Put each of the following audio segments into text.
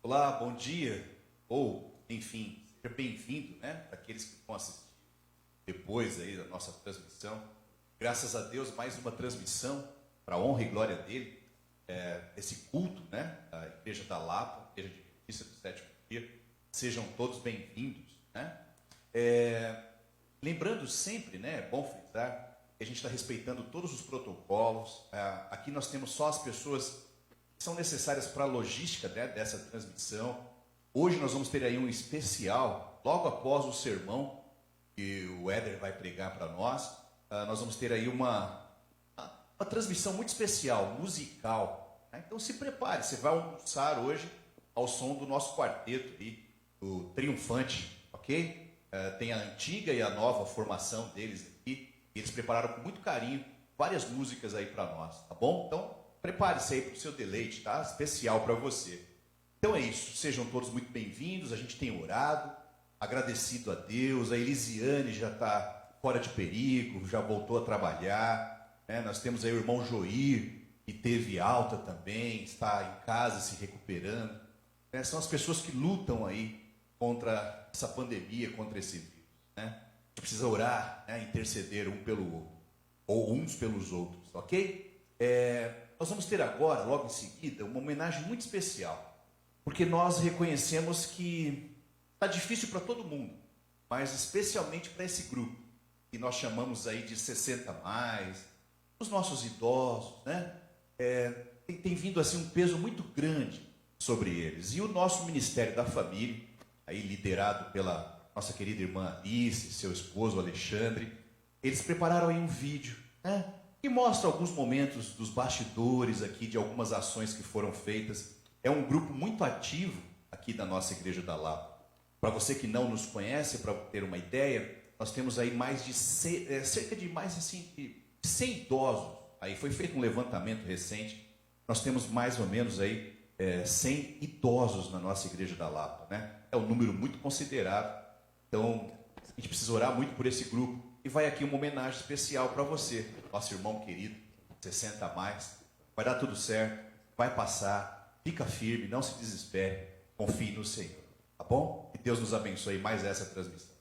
Olá, bom dia, ou, enfim, seja bem-vindo, né? Aqueles que vão assistir depois aí da nossa transmissão. Graças a Deus, mais uma transmissão para a honra e glória dele, esse culto, né? Da Igreja da Lapa, Igreja de Adventista do Sétimo Dia. Sejam todos bem-vindos, né? Lembrando sempre, né? É bom frisar que a gente está respeitando todos os protocolos. Aqui nós temos só as pessoas que são necessárias para a logística, né, dessa transmissão. Hoje nós vamos ter aí um especial, logo após o sermão que o Éder vai pregar para nós. Nós vamos ter aí uma transmissão muito especial, musical, né? Então se prepare, você vai almoçar hoje ao som do nosso quarteto aí, o Triunfante, ok? Tem a antiga e a nova formação deles aqui, e eles prepararam com muito carinho várias músicas aí para nós, tá bom? Então prepare-se aí para o seu deleite, tá? Especial para você. Então é isso, sejam todos muito bem-vindos. A gente tem orado, agradecido a Deus. A Elisiane já está fora de perigo, já voltou a trabalhar, né? Nós temos aí o irmão Joir, que teve alta também, está em casa se recuperando, né? São as pessoas que lutam aí contra essa pandemia, contra esse vírus, né? A gente precisa orar, né? Interceder um pelo outro, ou uns pelos outros, ok? Nós vamos ter agora, logo em seguida, uma homenagem muito especial, porque nós reconhecemos que está difícil para todo mundo, mas especialmente para esse grupo, que nós chamamos aí de 60 mais, os nossos idosos, né? Tem vindo assim um peso muito grande sobre eles. E o nosso Ministério da Família, aí liderado pela nossa querida irmã Alice, seu esposo Alexandre, eles prepararam aí um vídeo, né? Que mostra alguns momentos dos bastidores aqui, de algumas ações que foram feitas. É um grupo muito ativo aqui da nossa Igreja da Lapa. Para você que não nos conhece, para ter uma ideia, nós temos aí cerca de mais assim, de 100 idosos. Aí foi feito um levantamento recente. Nós temos mais ou menos aí 100 idosos na nossa Igreja da Lapa, né? É um número muito considerável. Então, a gente precisa orar muito por esse grupo. E vai aqui uma homenagem especial para você, nosso irmão querido, 60 a mais. Vai dar tudo certo, vai passar, fica firme, não se desespere, confie no Senhor, tá bom? Que Deus nos abençoe mais essa transmissão.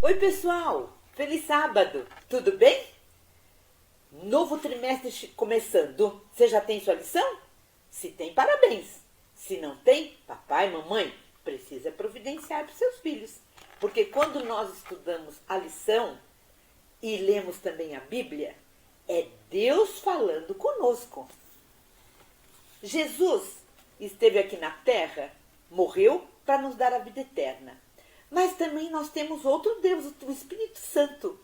Oi, pessoal! Feliz sábado! Tudo bem? Novo trimestre começando. Você já tem sua lição? Se tem, parabéns. Se não tem, papai, mamãe, precisa providenciar para os seus filhos. Porque quando nós estudamos a lição e lemos também a Bíblia, é Deus falando conosco. Jesus esteve aqui na terra, morreu para nos dar a vida eterna. Mas também nós temos outro Deus, o Espírito Santo.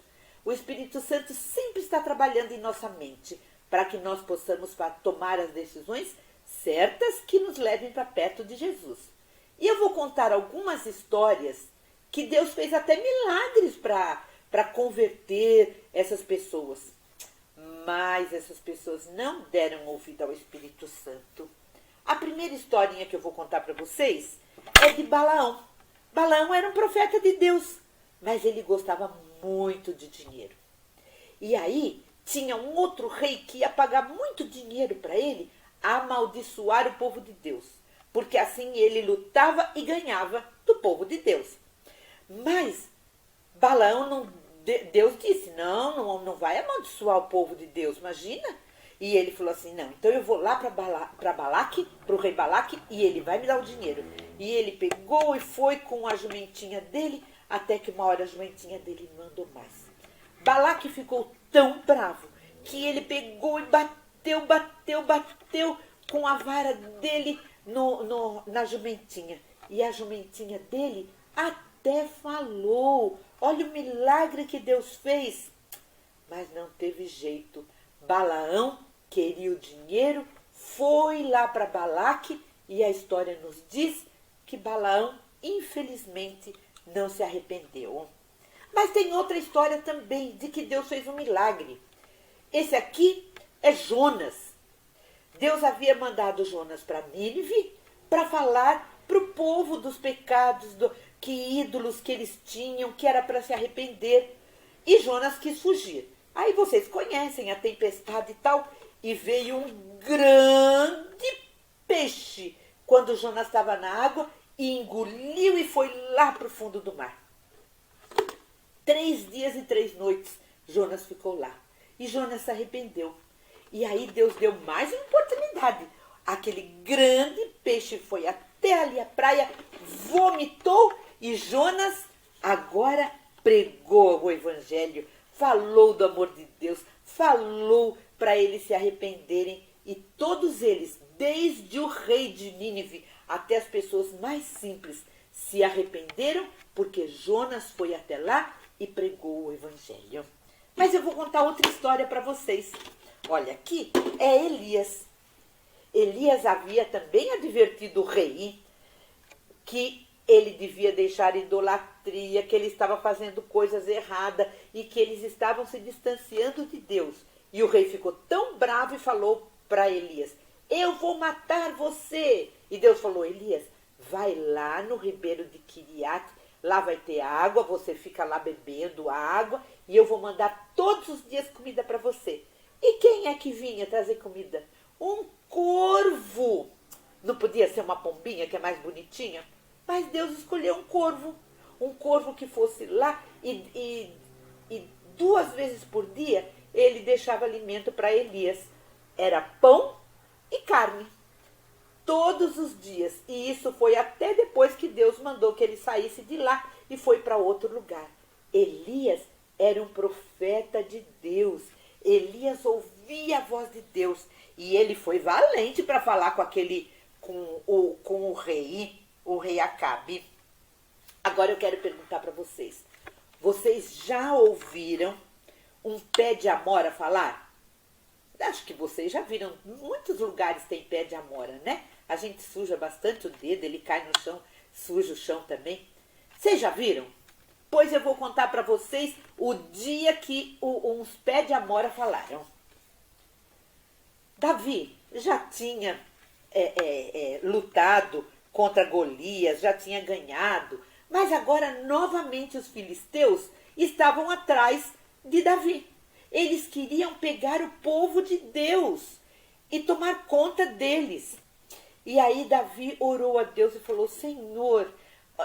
O Espírito Santo sempre está trabalhando em nossa mente para que nós possamos tomar as decisões certas que nos levem para perto de Jesus. E eu vou contar algumas histórias que Deus fez até milagres para converter essas pessoas. Mas essas pessoas não deram ouvido ao Espírito Santo. A primeira historinha que eu vou contar para vocês é de Balaão. Balaão era um profeta de Deus, mas ele gostava muito de dinheiro. E aí tinha um outro rei que ia pagar muito dinheiro para ele amaldiçoar o povo de Deus, porque assim ele lutava e ganhava do povo de Deus. Mas Balaão Deus disse, não vai amaldiçoar o povo de Deus, imagina? E ele falou assim, não, então eu vou lá para Balaque, para o rei Balaque, e ele vai me dar o dinheiro. E ele pegou e foi com a jumentinha dele, até que uma hora a jumentinha dele não andou mais. Balaque ficou tão bravo, que ele pegou e bateu com a vara dele na jumentinha. E a jumentinha dele até falou. Olha o milagre que Deus fez. Mas não teve jeito. Balaão queria o dinheiro, foi lá para Balaque e a história nos diz que Balaão, infelizmente, não se arrependeu. Mas tem outra história também de que Deus fez um milagre. Esse aqui é Jonas. Deus havia mandado Jonas para Nínive para falar para o povo dos pecados, que ídolos que eles tinham, que era para se arrepender. E Jonas quis fugir. Aí vocês conhecem a tempestade e tal. E veio um grande peixe quando Jonas estava na água e engoliu e foi lá para o fundo do mar. 3 dias e 3 noites Jonas ficou lá. E Jonas se arrependeu. E aí Deus deu mais uma oportunidade. Aquele grande peixe foi até ali a praia, vomitou e Jonas agora pregou o evangelho, falou do amor de Deus, falou para eles se arrependerem. E todos eles, desde o rei de Nínive até as pessoas mais simples, se arrependeram porque Jonas foi até lá e pregou o evangelho. Mas eu vou contar outra história para vocês. Olha, aqui é Elias. Elias havia também advertido o rei que ele devia deixar idolatria, que ele estava fazendo coisas erradas e que eles estavam se distanciando de Deus. E o rei ficou tão bravo e falou para Elias, eu vou matar você. E Deus falou, Elias, vai lá no ribeiro de Quiriate, lá vai ter água, você fica lá bebendo água e eu vou mandar todos os dias comida para você. E quem é que vinha trazer comida? Um corvo. Não podia ser uma pombinha que é mais bonitinha? Mas Deus escolheu um corvo que fosse lá e 2 vezes por dia ele deixava alimento para Elias. Era pão e carne, todos os dias. E isso foi até depois que Deus mandou que ele saísse de lá e foi para outro lugar. Elias era um profeta de Deus. Elias ouvia a voz de Deus e ele foi valente para falar com o rei Acabe. Agora eu quero perguntar para vocês. Vocês já ouviram um pé de amora falar? Acho que vocês já viram. Muitos lugares tem pé de amora, né? A gente suja bastante o dedo, ele cai no chão, suja o chão também. Vocês já viram? Pois eu vou contar para vocês o dia que uns pés de amora falaram. Davi já tinha lutado contra Golias, já tinha ganhado, mas agora novamente os filisteus estavam atrás de Davi. Eles queriam pegar o povo de Deus e tomar conta deles. E aí Davi orou a Deus e falou, Senhor, o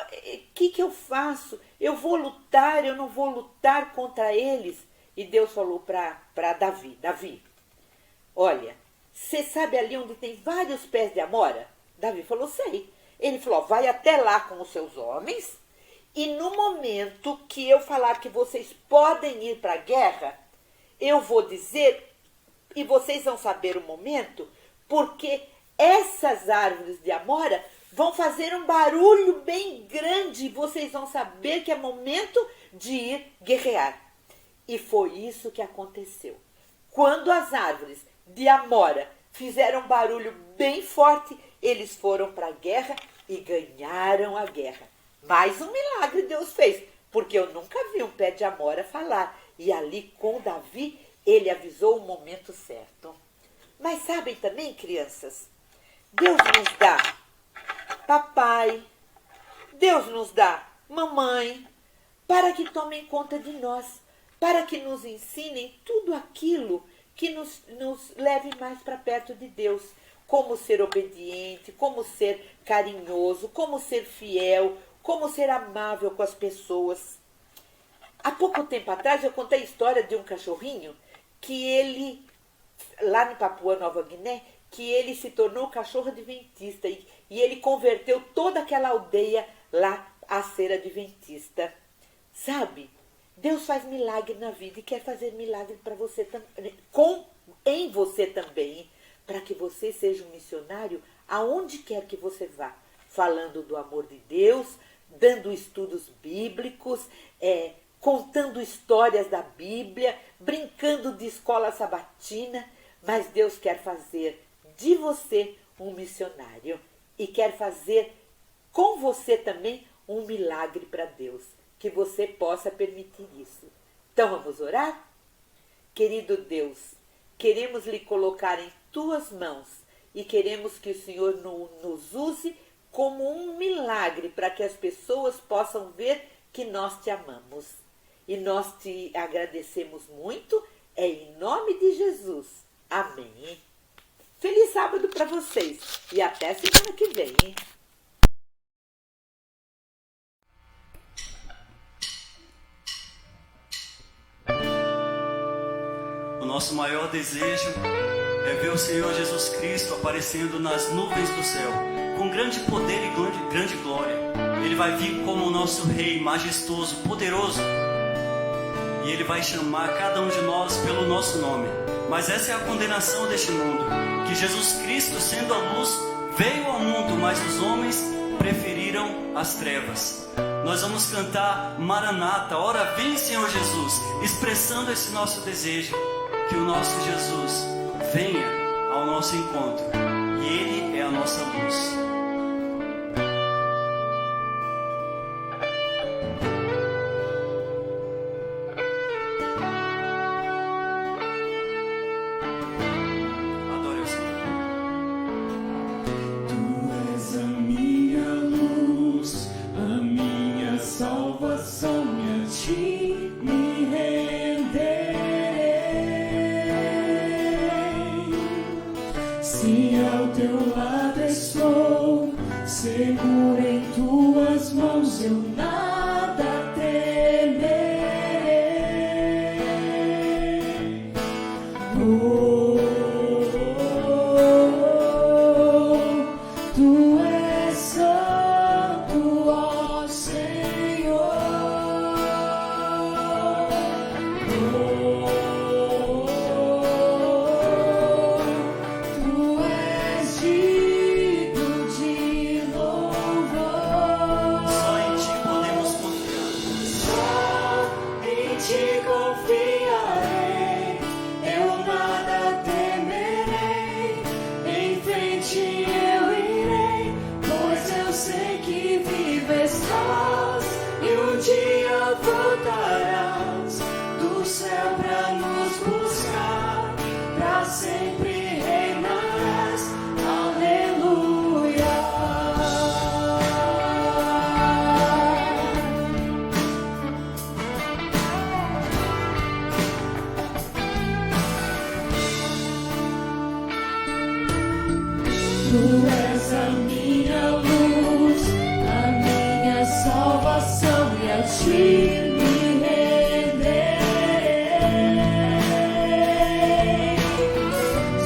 que eu faço? eu vou lutar, eu não vou lutar contra eles. E Deus falou para Davi, Davi, olha, você sabe ali onde tem vários pés de amora? Davi falou, sei. Ele falou, vai até lá com os seus homens, e no momento que eu falar que vocês podem ir para a guerra, eu vou dizer, e vocês vão saber o momento, porque essas árvores de amora vão fazer um barulho bem grande, e vocês vão saber que é momento de ir guerrear. E foi isso que aconteceu. Quando as árvores de amora fizeram um barulho bem forte, eles foram para a guerra e ganharam a guerra. Mais um milagre Deus fez, porque eu nunca vi um pé de amora falar. E ali com Davi, ele avisou o momento certo. Mas sabem também, crianças, Deus nos dá papai, Deus nos dá mamãe, para que tomem conta de nós, para que nos ensinem tudo aquilo que nos leve mais para perto de Deus. Como ser obediente, como ser carinhoso, como ser fiel, como ser amável com as pessoas. Há pouco tempo atrás eu contei a história de um cachorrinho que ele, lá em Papua Nova Guiné, que ele se tornou cachorro adventista e ele converteu toda aquela aldeia lá a ser adventista. Sabe, Deus faz milagre na vida e quer fazer milagre para você em você também, para que você seja um missionário aonde quer que você vá, falando do amor de Deus, dando estudos bíblicos, contando histórias da Bíblia, brincando de escola sabatina, mas Deus quer fazer de você um missionário e quer fazer com você também um milagre para Deus, que você possa permitir isso. Então vamos orar? Querido Deus, queremos lhe colocar em tuas mãos e queremos que o Senhor nos use como um milagre para que as pessoas possam ver que nós te amamos. E nós te agradecemos muito, em nome de Jesus. Amém. Feliz sábado para vocês e até semana que vem. O nosso maior desejo é ver o Senhor Jesus Cristo aparecendo nas nuvens do céu, com grande poder e grande glória. Ele vai vir como o nosso Rei majestoso, poderoso, e Ele vai chamar cada um de nós pelo nosso nome. Mas essa é a condenação deste mundo, que Jesus Cristo, sendo a luz, veio ao mundo, mas os homens preferiram as trevas. Nós vamos cantar Maranata, ora vem Senhor Jesus, expressando esse nosso desejo, que o nosso Jesus venha ao nosso encontro, e Ele é a nossa luz. Seguro em tuas mãos, eu nada temerei. Tu és santo, ó Senhor. Tu és digno de louvor. Só em Ti podemos confiar. Só em Ti confiarei, eu nada temerei. Em frente eu irei, pois eu sei que vives estás e um dia voltarás do céu pra nos buscar, pra sempre reinarás. Aleluia. Tu és a minha luz, a minha salvação, e a Ti me renderei.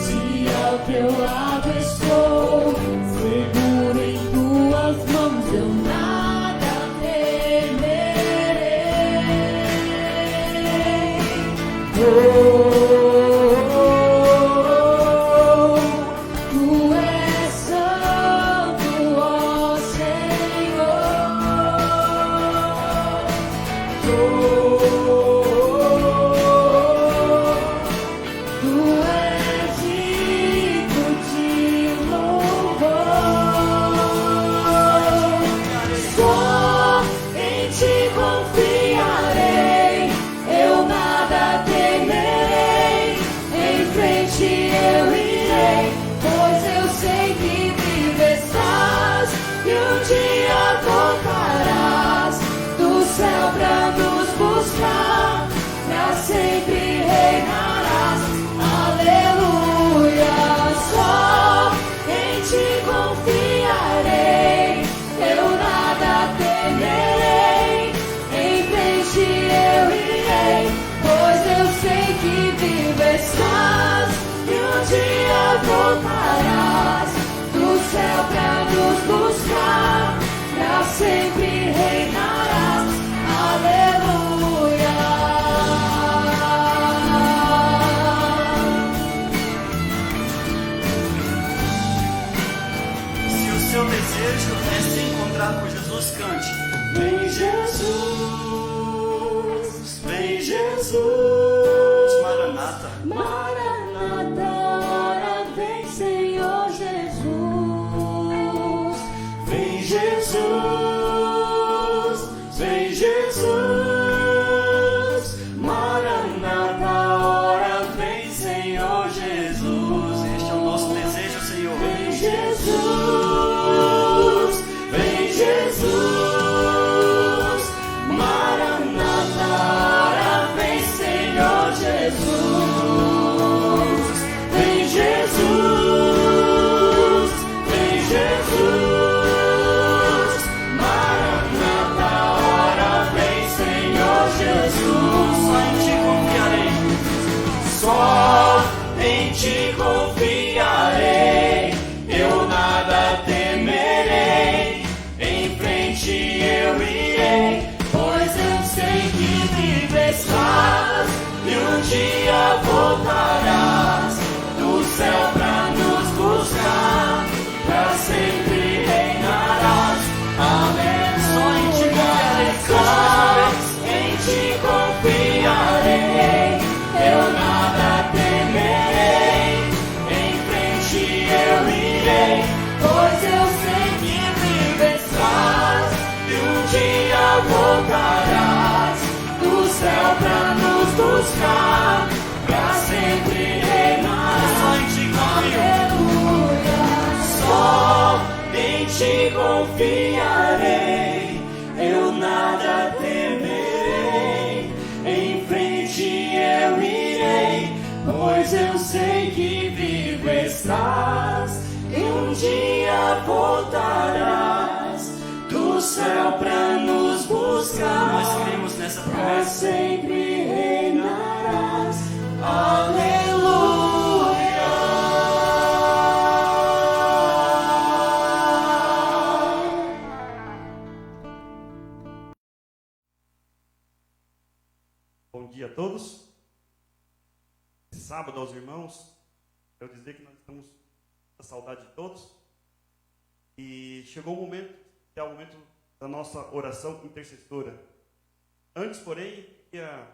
Se ao teu lado estou, seguro em tuas mãos, eu nada temerei. Tu és santo, ó Senhor. Tu és digno de louvor. Só em ti confiarei, eu nada temerei. Em frente eu irei, pois eu sei que vive estás e um dia voltarás do céu pra nos buscar, pra sempre reinarás. Aleluia. Só em ti confiarei, eu nada temerei. Em frente eu irei, pois eu sei que vive estás e um dia voltarás do céu pra nos buscar, pra sempre reinarás. Aleluia. Se o seu desejo é se encontrar com Jesus, cante. Vem Jesus, vem Jesus. Maranata. Maranata, ora vem Senhor Jesus. Vem Jesus, vem Jesus. Maranata, ora vem Senhor Jesus. Este é o nosso desejo, Senhor. Vem Jesus, vem Jesus. Maranata, ora vem Senhor Jesus. Vem Jesus, vem Jesus. Maranata, ora vem Senhor Jesus. Só em ti confiarei. Só em ti confiarei, eu nada temerei. Em frente eu irei, pois eu sei que vive estás e um dia voltarás do céu pra nos buscar, pra sempre reinarás. Aleluia. Só em ti confiarei, eu nada temerei. Em frente eu irei, pois eu sei que vive estás e um dia voltarás do céu pra nos buscar, pra sempre reinarás. Só em ti confiarei, eu nada temerei. Em frente eu irei, pois eu sei que vivo estás e um dia voltarás do céu pra nos buscar. Nós cremos nessa Pra promessa. sempre reinarás. Aleluia. Bom dia a todos. Sábado aos irmãos, quero dizer que nós estamos com saudade de todos. E chegou o momento, que é o momento da nossa oração intercessora. Antes, porém, queria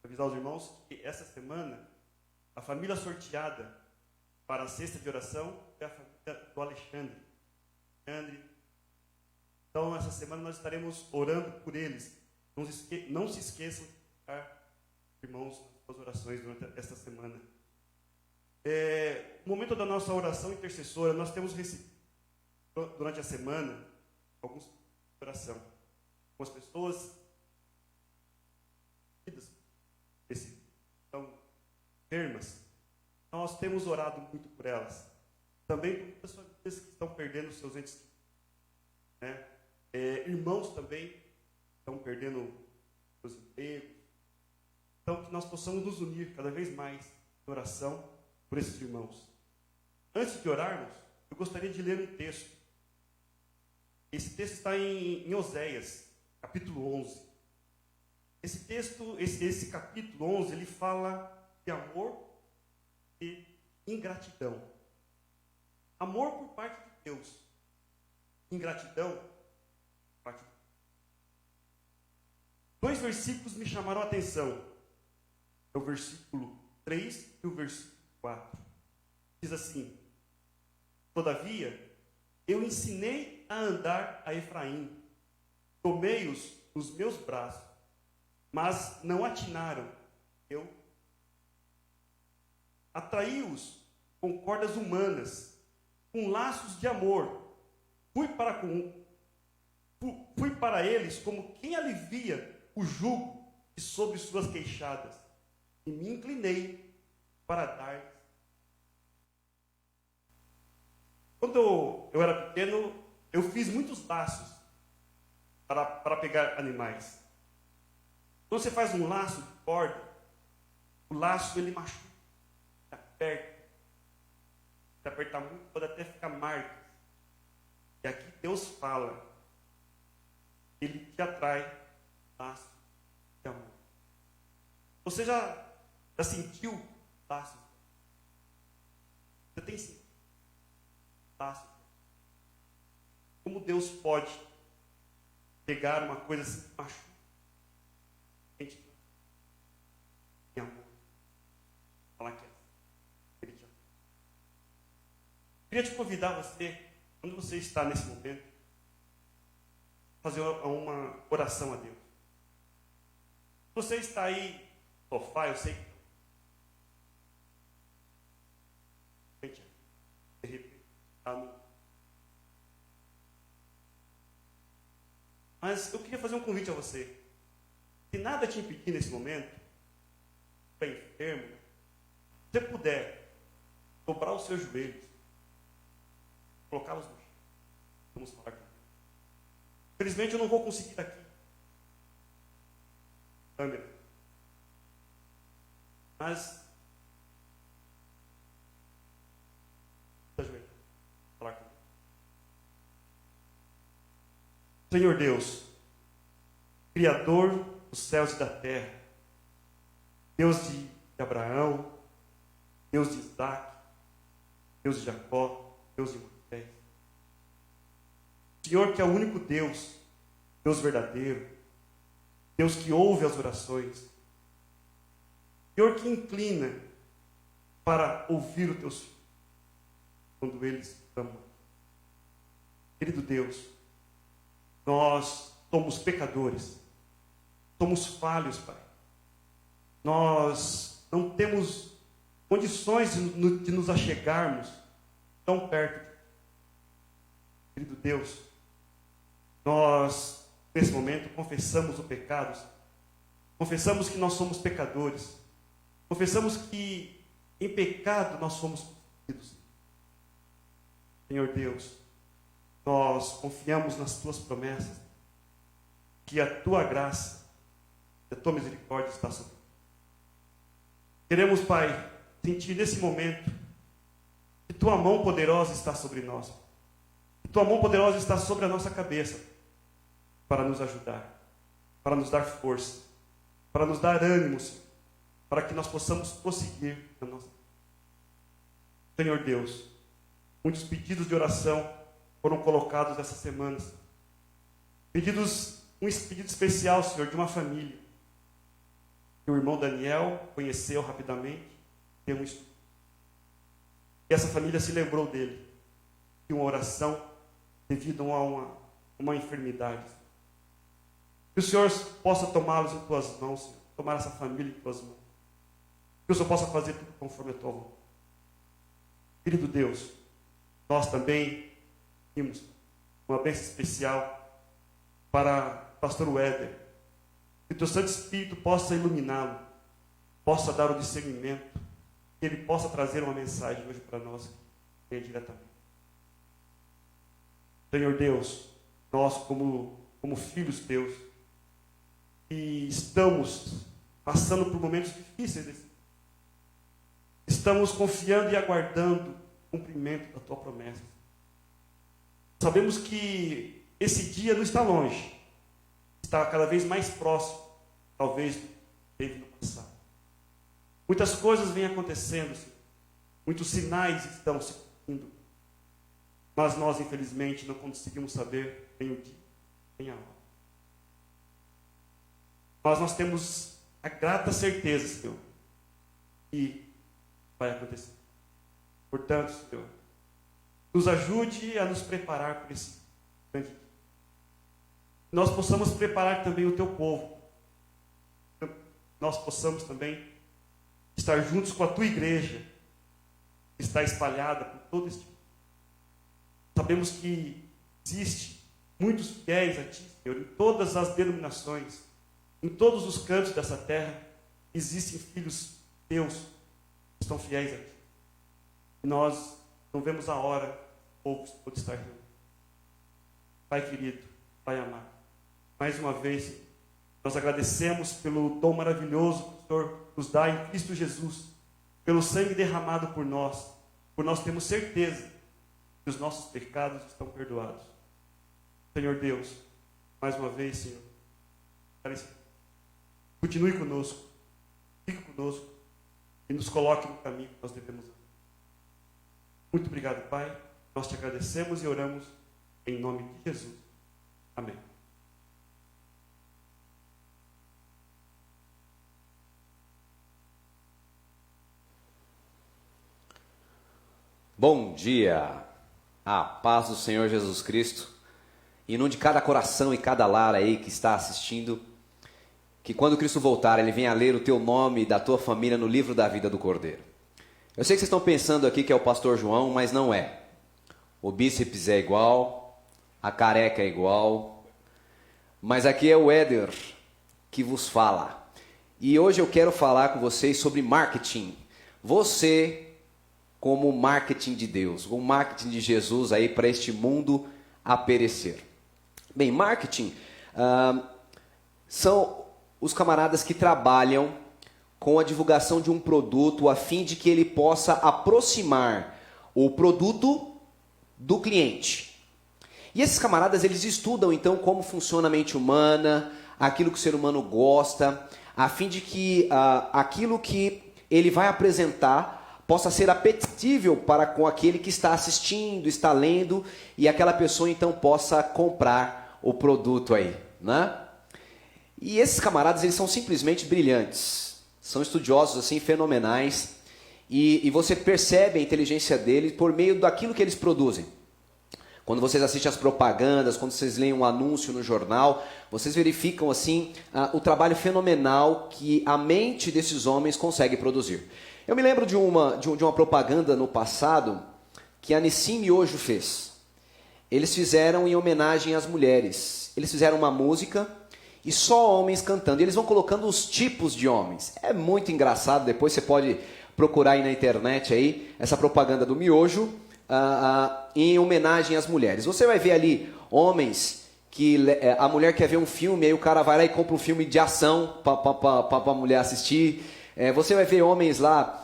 avisar os irmãos que essa semana a família sorteada para a cesta de oração é a família do Alexandre. Então, essa semana nós estaremos orando por eles. Não se esqueçam de ficar, irmãos, nas suas orações durante esta semana. No momento da nossa oração intercessora, nós temos recebido durante a semana alguns pedidos de oração. Algumas pessoas estão enfermas. Nós temos orado muito por elas. Também por muitas famílias que estão perdendo seus entes, né? Irmãos também estão perdendo seus empregos. Então, que nós possamos nos unir cada vez mais em oração por esses irmãos. Antes de orarmos, eu gostaria de ler um texto. Esse texto está em Oséias, capítulo 11. Esse texto, esse capítulo 11, ele fala de amor e ingratidão. Amor por parte de Deus. Ingratidão por parte de Deus. 2 versículos me chamaram a atenção. É o versículo 3 e o versículo 4. Diz assim: todavia, eu ensinei a andar a Efraim, tomei-os nos meus braços, mas não atinaram. Eu atraí-os com cordas humanas, com laços de amor. Fui para eles como quem alivia o jugo de sobre suas queixadas, e me inclinei para dar. Quando eu era pequeno, eu fiz muitos laços para pegar animais. Quando você faz um laço de corda, o laço ele machuca, aperta. Se apertar muito, pode até ficar marca. E aqui Deus fala, Ele te atrai laço de amor. Você já sentiu laços? Você tem sentido laços? Como Deus pode pegar uma coisa assim que machuca? Gente, em amor. Falar que Ele te ama. Queria te convidar você, quando você está nesse momento, fazer uma oração a Deus. Você está aí no sofá, eu sei que de repente está no... Mas eu queria fazer um convite a você. Se nada te impedir nesse momento, está enfermo, se você puder dobrar os seus joelhos, colocá-los no chão, vamos falar aqui. Infelizmente eu não vou conseguir aqui. Câmera. Mas falar comigo. Senhor Deus, Criador dos céus e da terra, Deus de Abraão, Deus de Isaac, Deus de Jacó, Deus de Moisés. Senhor que é o único Deus, Deus verdadeiro, Deus que ouve as orações, Senhor que inclina para ouvir os teus filhos, quando eles clamam. Querido Deus, nós somos pecadores, somos falhos, Pai. Nós não temos condições de nos achegarmos tão perto. Querido Deus, nós, nesse momento, confessamos o pecado, confessamos que nós somos pecadores, confessamos que em pecado nós somos consumidos. Senhor Deus, nós confiamos nas Tuas promessas, que a Tua graça, a Tua misericórdia está sobre nós. Queremos, Pai, sentir nesse momento que Tua mão poderosa está sobre nós, que Tua mão poderosa está sobre a nossa cabeça, para nos ajudar, para nos dar força, para nos dar ânimo, Senhor, para que nós possamos prosseguir na nossa vida. Senhor Deus, muitos pedidos de oração foram colocados essas semanas. Um pedido especial, Senhor, de uma família. Que o irmão Daniel conheceu rapidamente, tem um estudo. E essa família se lembrou dele, de uma oração devido a uma enfermidade. Que o Senhor possa tomá-los em Tuas mãos, Senhor, tomar essa família em Tuas mãos. Que o Senhor possa fazer tudo conforme a Tua vontade. Querido Deus, nós também temos uma bênção especial para o pastor Weder. Que o Teu Santo Espírito possa iluminá-lo, possa dar o discernimento, que ele possa trazer uma mensagem hoje para nós, diretamente. Senhor Deus, nós como filhos Teus, que estamos passando por momentos difíceis. Estamos confiando e aguardando o cumprimento da tua promessa. Sabemos que esse dia não está longe, está cada vez mais próximo, talvez, do que teve no passado. Muitas coisas vêm acontecendo, Senhor. Muitos sinais estão se cumprindo, mas nós, infelizmente, não conseguimos saber nem o dia, nem a hora. Mas nós temos a grata certeza, Senhor, que vai acontecer. Portanto, Senhor, nos ajude a nos preparar para esse grande dia. Nós possamos preparar também o teu povo. Nós possamos também estar juntos com a tua igreja, que está espalhada por todo este mundo. Sabemos que existe muitos fiéis a ti, Senhor, em todas as denominações, em todos os cantos dessa terra, existem filhos teus que estão fiéis a ti. E nós não vemos a hora que poucos podem estar reunidos. Pai querido, Pai amado, mais uma vez, nós agradecemos pelo dom maravilhoso que o Senhor nos dá em Cristo Jesus, pelo sangue derramado por nós termos certeza que os nossos pecados estão perdoados. Senhor Deus, mais uma vez, Senhor, continue conosco, fique conosco e nos coloque no caminho que nós devemos. Muito obrigado, Pai. Nós te agradecemos e oramos em nome de Jesus. Amém. Bom dia, a paz do Senhor Jesus Cristo inunde cada coração e cada lar aí que está assistindo, que quando Cristo voltar, Ele venha ler o teu nome e da tua família no livro da vida do Cordeiro. Eu sei que vocês estão pensando aqui que é o pastor João, mas não é. O bíceps é igual, a careca é igual, mas aqui é o Éder que vos fala. E hoje eu quero falar com vocês sobre marketing. Você como marketing de Deus, o marketing de Jesus aí para este mundo a perecer. Bem, marketing são os camaradas que trabalham com a divulgação de um produto a fim de que ele possa aproximar o produto do cliente. E esses camaradas, eles estudam então como funciona a mente humana, aquilo que o ser humano gosta, a fim de que aquilo que ele vai apresentar possa ser apetível para com aquele que está assistindo, está lendo, e aquela pessoa então possa comprar o produto aí, né? E esses camaradas, eles são simplesmente brilhantes, são estudiosos assim fenomenais, e você percebe a inteligência deles por meio daquilo que eles produzem. Quando vocês assistem as propagandas, quando vocês leem um anúncio no jornal, vocês verificam assim o trabalho fenomenal que a mente desses homens consegue produzir. Eu me lembro de uma propaganda no passado que a Nissin Miojo fez. Eles fizeram em homenagem às mulheres. Eles fizeram uma música e só homens cantando. E eles vão colocando os tipos de homens. É muito engraçado, depois você pode procurar aí na internet aí, essa propaganda do Miojo em homenagem às mulheres. Você vai ver ali homens que a mulher quer ver um filme, aí o cara vai lá e compra um filme de ação para a mulher assistir. Você vai ver homens lá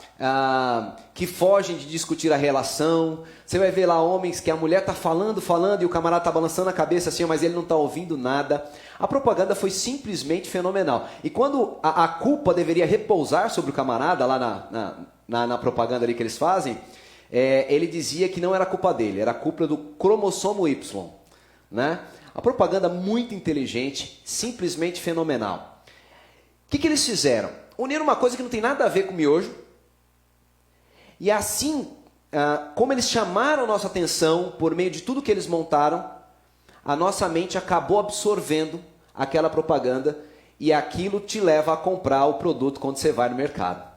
que fogem de discutir a relação. Você vai ver lá homens que a mulher está falando e o camarada está balançando a cabeça assim, mas ele não está ouvindo nada. A propaganda foi simplesmente fenomenal. E quando a culpa deveria repousar sobre o camarada lá na propaganda ali que eles fazem, ele dizia que não era culpa dele, era culpa do cromossomo Y, né? A propaganda muito inteligente, simplesmente fenomenal. O que eles fizeram? Uniram uma coisa que não tem nada a ver com miojo. E assim, como eles chamaram nossa atenção por meio de tudo que eles montaram, a nossa mente acabou absorvendo aquela propaganda e aquilo te leva a comprar o produto quando você vai no mercado.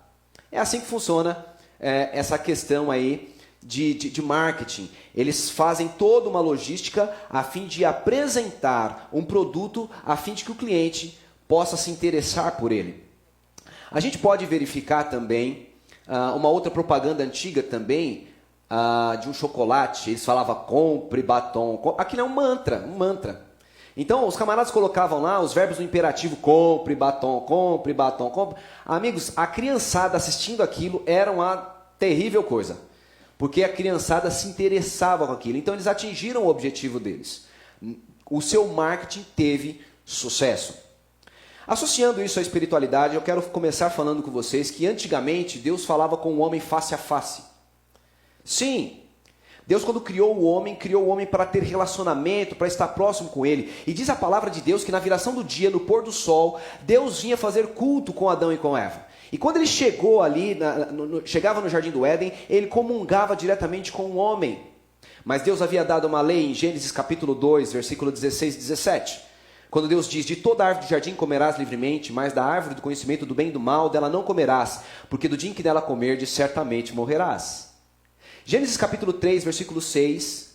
É assim que funciona essa questão aí de marketing. Eles fazem toda uma logística a fim de apresentar um produto a fim de que o cliente possa se interessar por ele. A gente pode verificar também uma outra propaganda antiga também, de um chocolate. Eles falavam compre batom. Aquilo é um mantra. Então, os camaradas colocavam lá os verbos no imperativo: compre batom, compre batom, compre. Amigos, a criançada assistindo aquilo era uma terrível coisa, porque a criançada se interessava com aquilo. Então, eles atingiram o objetivo deles. O seu marketing teve sucesso. Associando isso à espiritualidade, eu quero começar falando com vocês que antigamente Deus falava com o homem face a face. Sim, Deus, quando criou o homem para ter relacionamento, para estar próximo com ele. E diz a palavra de Deus que na viração do dia, no pôr do sol, Deus vinha fazer culto com Adão e com Eva. E quando ele chegou ali, chegava no jardim do Éden, ele comungava diretamente com o homem. Mas Deus havia dado uma lei em Gênesis capítulo 2, versículo 16 e 17. Quando Deus diz: de toda árvore do jardim comerás livremente, mas da árvore do conhecimento do bem e do mal dela não comerás, porque do dia em que dela comerdes, certamente morrerás. Gênesis capítulo 3, versículo 6,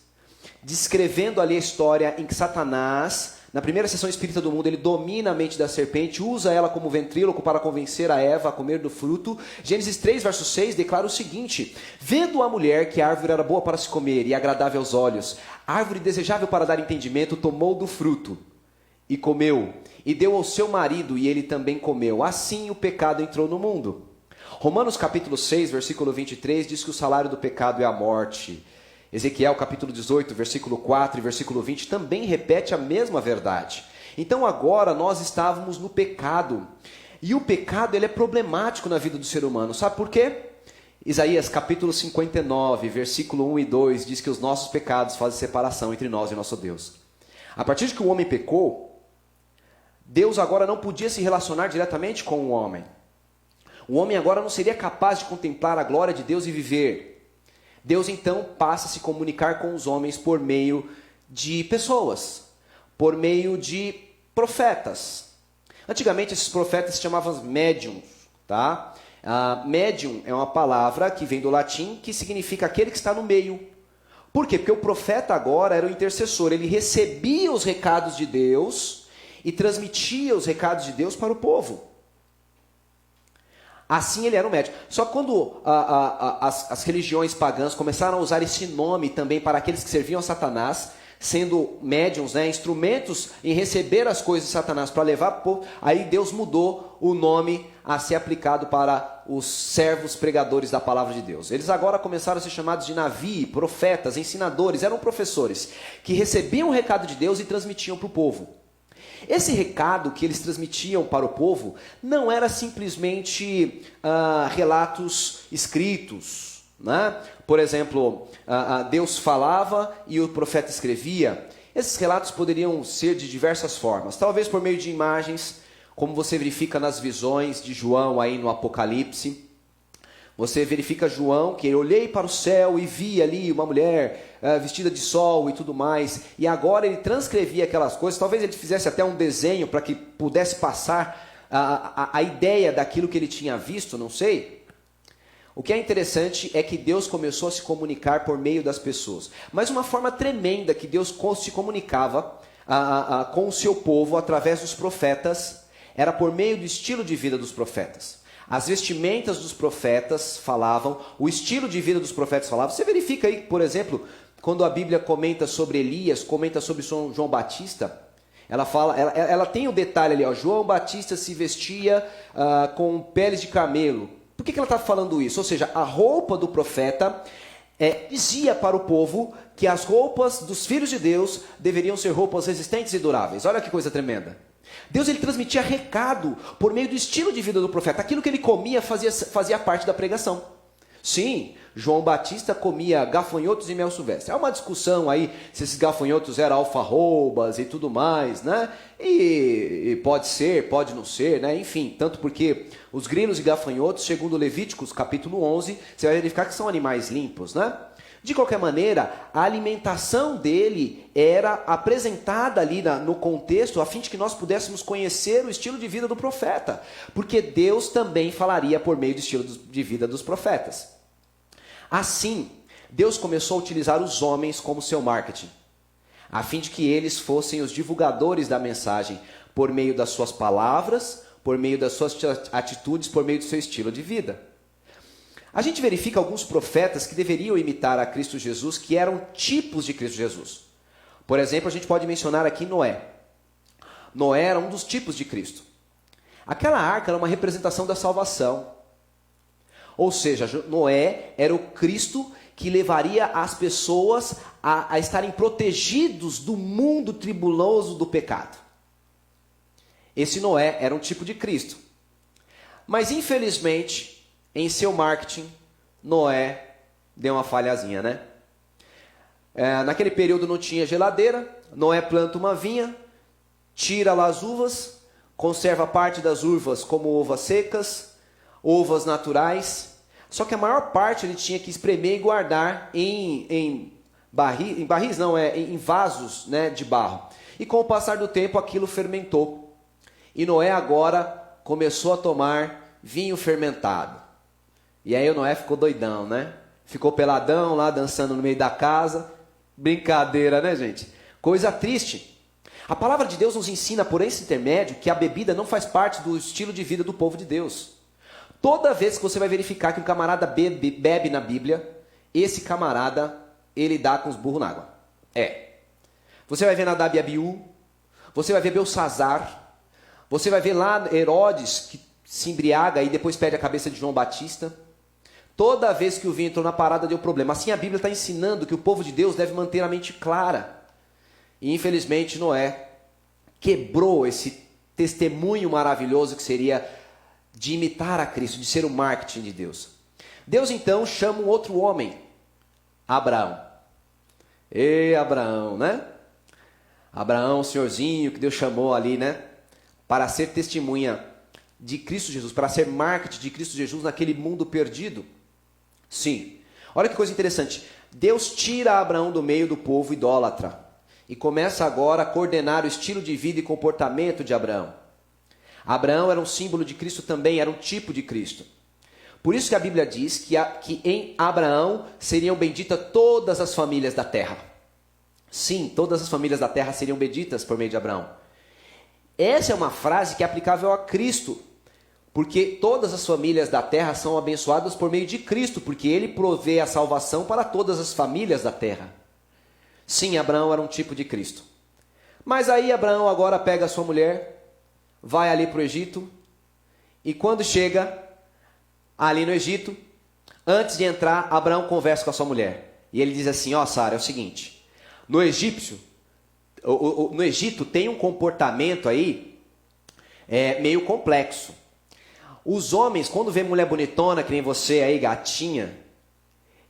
descrevendo ali a história em que Satanás, na primeira sessão espírita do mundo, ele domina a mente da serpente, usa ela como ventríloco para convencer a Eva a comer do fruto. Gênesis 3, verso 6, declara o seguinte: vendo a mulher que a árvore era boa para se comer e agradável aos olhos, árvore desejável para dar entendimento, tomou do fruto e comeu, e deu ao seu marido, e ele também comeu. Assim o pecado entrou no mundo. Romanos capítulo 6, versículo 23, diz que o salário do pecado é a morte. Ezequiel capítulo 18, versículo 4 e versículo 20 também repete a mesma verdade. Então agora nós estávamos no pecado. E o pecado, ele é problemático na vida do ser humano. Sabe por quê? Isaías capítulo 59, versículo 1 e 2 diz que os nossos pecados fazem separação entre nós e nosso Deus. A partir de que o homem pecou, Deus agora não podia se relacionar diretamente com o homem. O homem agora não seria capaz de contemplar a glória de Deus e viver. Deus então passa a se comunicar com os homens por meio de pessoas, por meio de profetas. Antigamente esses profetas se chamavam médiums, tá? Médium é uma palavra que vem do latim, que significa aquele que está no meio. Por quê? Porque o profeta agora era o intercessor, ele recebia os recados de Deus e transmitia os recados de Deus para o povo. Assim ele era um médium. Só que quando as religiões pagãs começaram a usar esse nome também para aqueles que serviam a Satanás, sendo médiums, né, instrumentos em receber as coisas de Satanás para levar para o povo, aí Deus mudou o nome a ser aplicado para os servos pregadores da palavra de Deus. Eles agora começaram a ser chamados de Navi, profetas, ensinadores, eram professores que recebiam o recado de Deus e transmitiam para o povo. Esse recado que eles transmitiam para o povo não era simplesmente relatos escritos, né? Por exemplo, Deus falava e o profeta escrevia. Esses relatos poderiam ser de diversas formas, talvez por meio de imagens, como você verifica nas visões de João aí no Apocalipse. Você verifica João, que eu olhei para o céu e vi ali uma mulher vestida de sol e tudo mais, e agora ele transcrevia aquelas coisas. Talvez ele fizesse até um desenho para que pudesse passar a ideia daquilo que ele tinha visto, não sei. O que é interessante é que Deus começou a se comunicar por meio das pessoas, mas uma forma tremenda que Deus se comunicava com o seu povo através dos profetas era por meio do estilo de vida dos profetas. As vestimentas dos profetas falavam, o estilo de vida dos profetas falava. Você verifica aí, por exemplo, quando a Bíblia comenta sobre Elias, comenta sobre João Batista, ela tem o detalhe ali, ó, João Batista se vestia com peles de camelo. Por que ela está falando isso? Ou seja, a roupa do profeta dizia para o povo que as roupas dos filhos de Deus deveriam ser roupas resistentes e duráveis. Olha que coisa tremenda. Deus, ele transmitia recado por meio do estilo de vida do profeta. Aquilo que ele comia fazia parte da pregação. Sim, João Batista comia gafanhotos e mel silvestre. Há uma discussão aí se esses gafanhotos eram alfarrobas e tudo mais, né? E pode ser, pode não ser, né? Enfim, tanto porque os grilos e gafanhotos, segundo Levíticos capítulo 11, você vai verificar que são animais limpos, né? De qualquer maneira, a alimentação dele era apresentada ali no contexto, a fim de que nós pudéssemos conhecer o estilo de vida do profeta, porque Deus também falaria por meio do estilo de vida dos profetas. Assim, Deus começou a utilizar os homens como seu marketing, a fim de que eles fossem os divulgadores da mensagem, por meio das suas palavras, por meio das suas atitudes, por meio do seu estilo de vida. A gente verifica alguns profetas que deveriam imitar a Cristo Jesus, que eram tipos de Cristo Jesus. Por exemplo, a gente pode mencionar aqui Noé. Noé era um dos tipos de Cristo. Aquela arca era uma representação da salvação. Ou seja, Noé era o Cristo que levaria as pessoas a estarem protegidos do mundo tribuloso do pecado. Esse Noé era um tipo de Cristo. Mas infelizmente, em seu marketing, Noé deu uma falhazinha, né? Naquele período não tinha geladeira. Noé planta uma vinha, tira lá as uvas, conserva parte das uvas como uvas secas, uvas naturais. Só que a maior parte ele tinha que espremer e guardar em vasos, né, de barro. E com o passar do tempo aquilo fermentou. E Noé agora começou a tomar vinho fermentado. E aí o Noé ficou doidão, né? Ficou peladão lá dançando no meio da casa. Brincadeira, né, gente? Coisa triste. A palavra de Deus nos ensina por esse intermédio que a bebida não faz parte do estilo de vida do povo de Deus. Toda vez que você vai verificar que um camarada bebe na Bíblia, esse camarada, ele dá com os burros na água. Você vai ver Nadab e Abiú, você vai ver Belsazar, você vai ver lá Herodes, que se embriaga e depois perde a cabeça de João Batista. Toda vez que o vinho entrou na parada deu problema. Assim a Bíblia está ensinando que o povo de Deus deve manter a mente clara. E infelizmente Noé quebrou esse testemunho maravilhoso que seria de imitar a Cristo, de ser o marketing de Deus. Deus então chama um outro homem, Abraão. Abraão, né? Abraão, o senhorzinho que Deus chamou ali, né? Para ser testemunha de Cristo Jesus, para ser marketing de Cristo Jesus naquele mundo perdido. Sim. Olha que coisa interessante. Deus tira Abraão do meio do povo idólatra e começa agora a coordenar o estilo de vida e comportamento de Abraão. Abraão era um símbolo de Cristo também, era um tipo de Cristo. Por isso que a Bíblia diz que em Abraão seriam benditas todas as famílias da terra. Sim, todas as famílias da terra seriam benditas por meio de Abraão. Essa é uma frase que é aplicável a Cristo, porque todas as famílias da terra são abençoadas por meio de Cristo, porque ele provê a salvação para todas as famílias da terra. Sim, Abraão era um tipo de Cristo. Mas aí Abraão agora pega a sua mulher, vai ali para o Egito, e quando chega ali no Egito, antes de entrar, Abraão conversa com a sua mulher. E ele diz assim: ó, Sara, é o seguinte, no Egito tem um comportamento aí meio complexo. Os homens, quando vê mulher bonitona, que nem você aí, gatinha,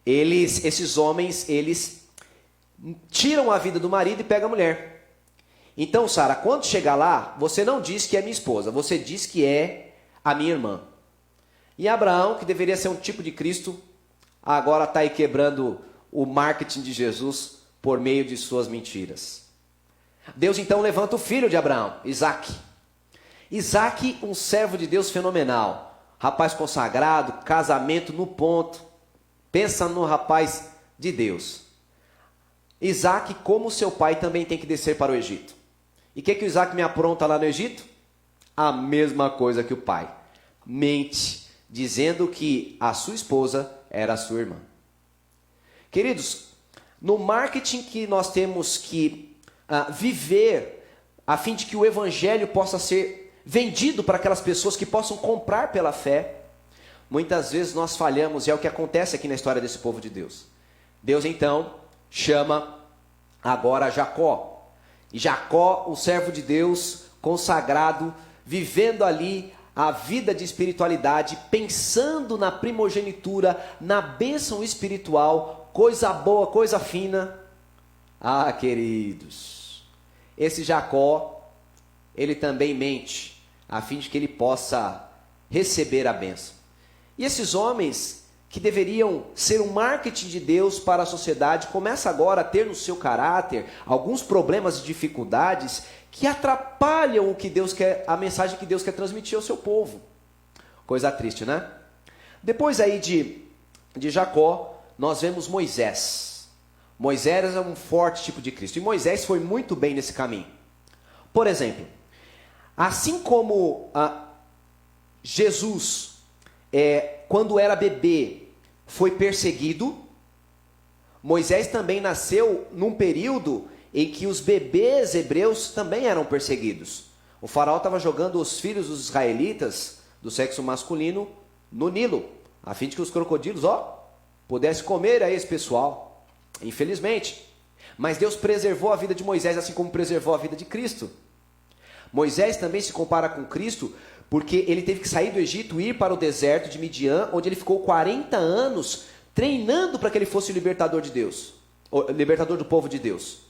esses homens tiram a vida do marido e pegam a mulher. Então, Sara, quando chegar lá, você não diz que é minha esposa, você diz que é a minha irmã. E Abraão, que deveria ser um tipo de Cristo, agora está aí quebrando o marketing de Jesus por meio de suas mentiras. Deus então levanta o filho de Abraão, Isaque. Isaque, um servo de Deus fenomenal, rapaz consagrado, casamento no ponto. Pensa no rapaz de Deus. Isaque, como seu pai, também tem que descer para o Egito. E o que o Isaque me apronta lá no Egito? A mesma coisa que o pai. Mente, dizendo que a sua esposa era a sua irmã. Queridos, no marketing que nós temos que viver, a fim de que o evangelho possa ser vendido para aquelas pessoas que possam comprar pela fé, muitas vezes nós falhamos, e é o que acontece aqui na história desse povo de Deus. Deus então chama agora Jacó. E Jacó, um servo de Deus, consagrado, vivendo ali a vida de espiritualidade, pensando na primogenitura, na bênção espiritual, coisa boa, coisa fina. Ah, queridos, esse Jacó, ele também mente, a fim de que ele possa receber a bênção. E esses homens que deveriam ser um marketing de Deus para a sociedade, começam agora a ter no seu caráter alguns problemas e dificuldades que atrapalham o que Deus quer, a mensagem que Deus quer transmitir ao seu povo. Coisa triste, né? Depois aí de Jacó, nós vemos Moisés. Moisés é um forte tipo de Cristo, e Moisés foi muito bem nesse caminho. Por exemplo, assim como Jesus, quando era bebê, foi perseguido, Moisés também nasceu num período em que os bebês hebreus também eram perseguidos. O faraó estava jogando os filhos dos israelitas do sexo masculino no Nilo, a fim de que os crocodilos, pudessem comer a esse pessoal. Infelizmente. Mas Deus preservou a vida de Moisés, assim como preservou a vida de Cristo. Moisés também se compara com Cristo, porque ele teve que sair do Egito e ir para o deserto de Midian, onde ele ficou 40 anos treinando para que ele fosse o libertador de Deus, o libertador do povo de Deus.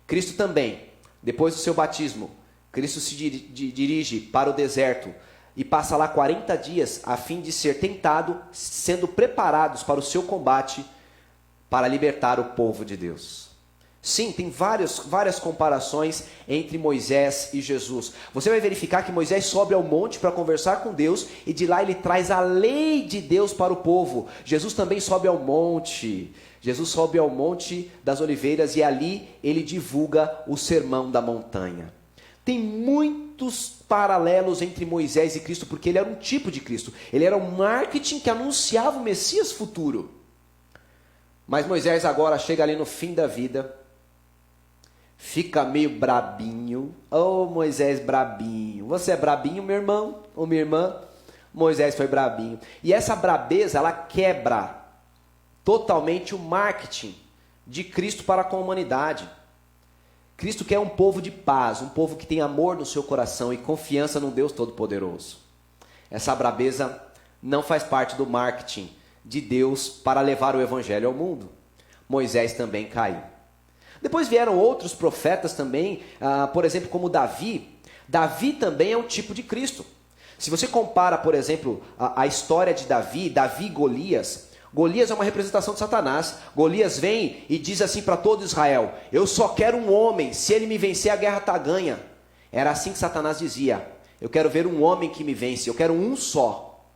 Cristo também, depois do seu batismo, Cristo se dirige para o deserto e passa lá 40 dias a fim de ser tentado, sendo preparados para o seu combate para libertar o povo de Deus. Sim, tem várias comparações entre Moisés e Jesus. Você vai verificar que Moisés sobe ao monte para conversar com Deus e de lá ele traz a lei de Deus para o povo. Jesus também sobe ao monte. Jesus sobe ao Monte das Oliveiras e ali ele divulga o sermão da montanha. Tem muitos paralelos entre Moisés e Cristo, porque ele era um tipo de Cristo. Ele era um marketing que anunciava o Messias futuro. Mas Moisés agora chega ali no fim da vida, fica meio brabinho. Moisés brabinho. Você é brabinho, meu irmão ou minha irmã? Moisés foi brabinho. E essa brabeza, ela quebra totalmente o marketing de Cristo para com a humanidade. Cristo quer um povo de paz, um povo que tem amor no seu coração e confiança no Deus Todo-Poderoso. Essa brabeza não faz parte do marketing de Deus para levar o evangelho ao mundo. Moisés também caiu. Depois vieram outros profetas também, por exemplo, como Davi. Davi também é um tipo de Cristo. Se você compara, por exemplo, a história de Davi e Golias, Golias é uma representação de Satanás. Golias vem e diz assim para todo Israel: eu só quero um homem, se ele me vencer a guerra está ganha. Era assim que Satanás dizia: eu quero ver um homem que me vence, eu quero um só.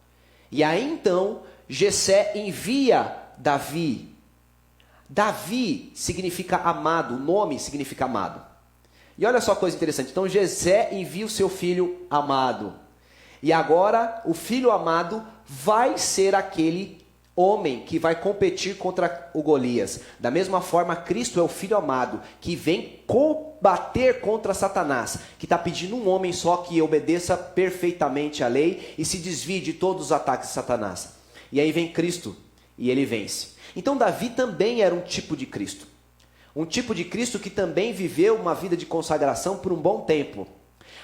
E aí então Jessé envia Davi. Davi significa amado, o nome significa amado. E olha só a coisa interessante, então Jessé envia o seu filho amado. E agora o filho amado vai ser aquele homem que vai competir contra o Golias. Da mesma forma, Cristo é o Filho amado, que vem combater contra Satanás, que está pedindo um homem só que obedeça perfeitamente a lei e se desvie de todos os ataques de Satanás. E aí vem Cristo e ele vence. Então Davi também era um tipo de Cristo. Um tipo de Cristo que também viveu uma vida de consagração por um bom tempo.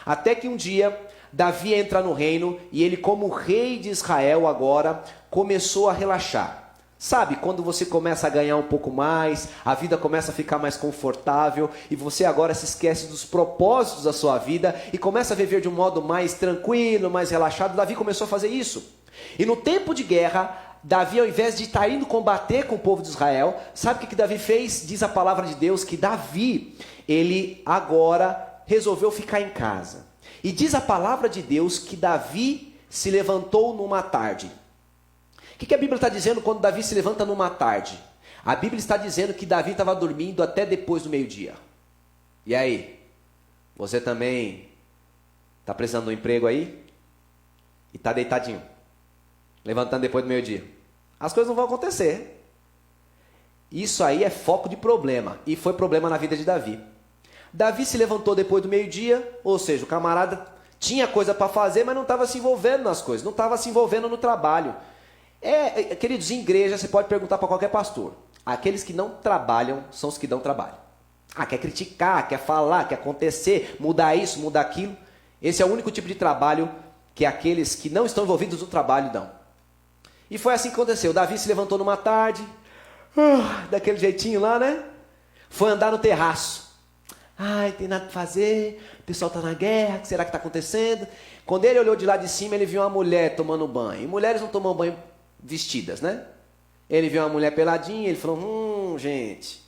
Até que um dia Davi entra no reino e ele, como rei de Israel agora, começou a relaxar. Sabe, quando você começa a ganhar um pouco mais, a vida começa a ficar mais confortável e você agora se esquece dos propósitos da sua vida e começa a viver de um modo mais tranquilo, mais relaxado. Davi começou a fazer isso. E no tempo de guerra, Davi, ao invés de estar indo combater com o povo de Israel, sabe o que Davi fez? Diz a palavra de Deus que Davi, ele agora resolveu ficar em casa. E diz a palavra de Deus que Davi se levantou numa tarde. O que a Bíblia está dizendo quando Davi se levanta numa tarde? A Bíblia está dizendo que Davi estava dormindo até depois do meio-dia. E aí? Você também está precisando de um emprego aí? E está deitadinho, levantando depois do meio-dia. As coisas não vão acontecer. Isso aí é foco de problema. E foi problema na vida de Davi. Davi se levantou depois do meio-dia, ou seja, o camarada tinha coisa para fazer, mas não estava se envolvendo nas coisas, não estava se envolvendo no trabalho. Queridos, em igreja você pode perguntar para qualquer pastor. Aqueles que não trabalham são os que dão trabalho. Quer criticar, quer falar, quer acontecer, mudar isso, mudar aquilo. Esse é o único tipo de trabalho que aqueles que não estão envolvidos no trabalho dão. E foi assim que aconteceu. Davi se levantou numa tarde, daquele jeitinho lá, né? Foi andar no terraço. Tem nada para fazer, o pessoal está na guerra, o que será que está acontecendo? Quando ele olhou de lá de cima, ele viu uma mulher tomando banho. E mulheres não tomam banho vestidas, né? Ele viu uma mulher peladinha, ele falou, gente.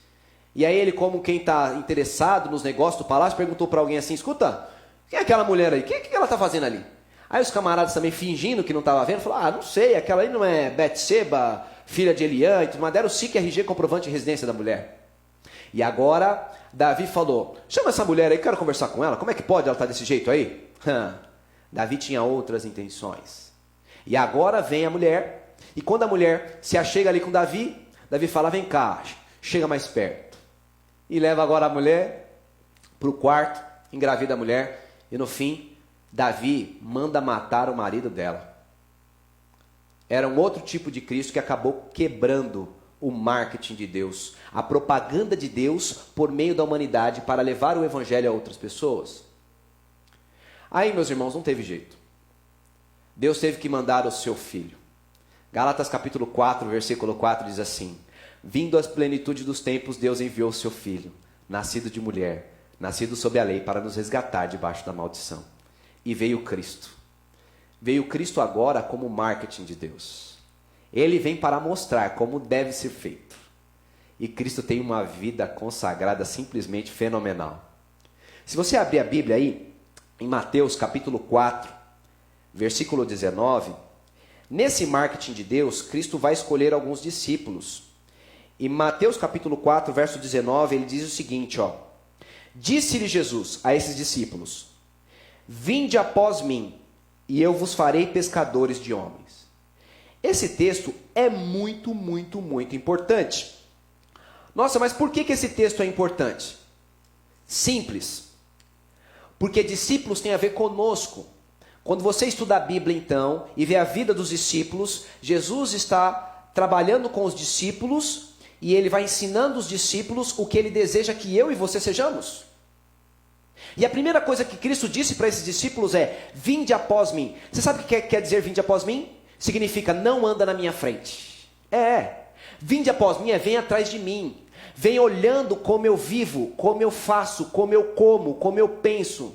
E aí ele, como quem está interessado nos negócios do palácio, perguntou para alguém assim, escuta, quem é aquela mulher aí? O que ela está fazendo ali? Aí os camaradas também, fingindo que não estavam vendo, falaram, não sei, aquela aí não é Betseba, filha de Eliã, e tudo, mas deram o SIC RG, comprovante de residência da mulher. E agora Davi falou, chama essa mulher aí, quero conversar com ela, como é que pode ela estar desse jeito aí? Davi tinha outras intenções. E agora vem a mulher, e quando a mulher se achega ali com Davi, Davi fala, vem cá, chega mais perto. E leva agora a mulher para o quarto, engravida a mulher, e no fim, Davi manda matar o marido dela. Era um outro tipo de Cristo que acabou quebrando o marketing de Deus, a propaganda de Deus por meio da humanidade para levar o evangelho a outras pessoas. Aí, meus irmãos, não teve jeito. Deus teve que mandar o seu filho. Gálatas capítulo 4, versículo 4 diz assim: vindo às plenitudes dos tempos, Deus enviou o seu filho, nascido de mulher, nascido sob a lei, para nos resgatar debaixo da maldição. E veio Cristo. Veio Cristo agora como marketing de Deus. Ele vem para mostrar como deve ser feito. E Cristo tem uma vida consagrada simplesmente fenomenal. Se você abrir a Bíblia aí, em Mateus capítulo 4, versículo 19, nesse marketing de Deus, Cristo vai escolher alguns discípulos. Em Mateus capítulo 4, verso 19, ele diz o seguinte, ó: disse-lhe Jesus a esses discípulos: vinde após mim, e eu vos farei pescadores de homens. Esse texto é muito, muito, muito importante. Nossa, mas por que esse texto é importante? Simples. Porque discípulos tem a ver conosco. Quando você estuda a Bíblia, então, e vê a vida dos discípulos, Jesus está trabalhando com os discípulos e ele vai ensinando os discípulos o que ele deseja que eu e você sejamos. E a primeira coisa que Cristo disse para esses discípulos é: vinde após mim. Você sabe o que quer dizer vinde após mim? Significa não anda na minha frente. Vinde após mim vem atrás de mim. Vem olhando como eu vivo, como eu faço, como eu como, como eu penso.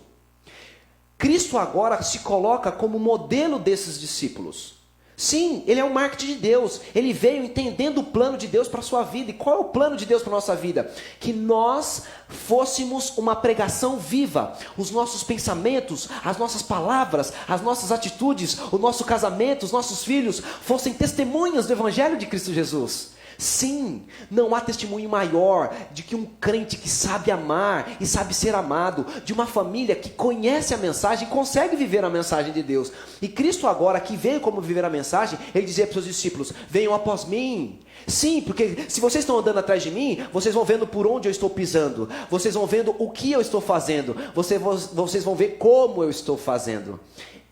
Cristo agora se coloca como modelo desses discípulos. Sim, ele é um marketing de Deus. Ele veio entendendo o plano de Deus para a sua vida. E qual é o plano de Deus para a nossa vida? Que nós fôssemos uma pregação viva. Os nossos pensamentos, as nossas palavras, as nossas atitudes, o nosso casamento, os nossos filhos fossem testemunhas do Evangelho de Cristo Jesus. Sim, não há testemunho maior de que um crente que sabe amar e sabe ser amado, de uma família que conhece a mensagem e consegue viver a mensagem de Deus. E Cristo agora, que veio como viver a mensagem, ele dizia para os seus discípulos: venham após mim. Sim, porque se vocês estão andando atrás de mim, vocês vão vendo por onde eu estou pisando, vocês vão vendo o que eu estou fazendo, vocês vão ver como eu estou fazendo.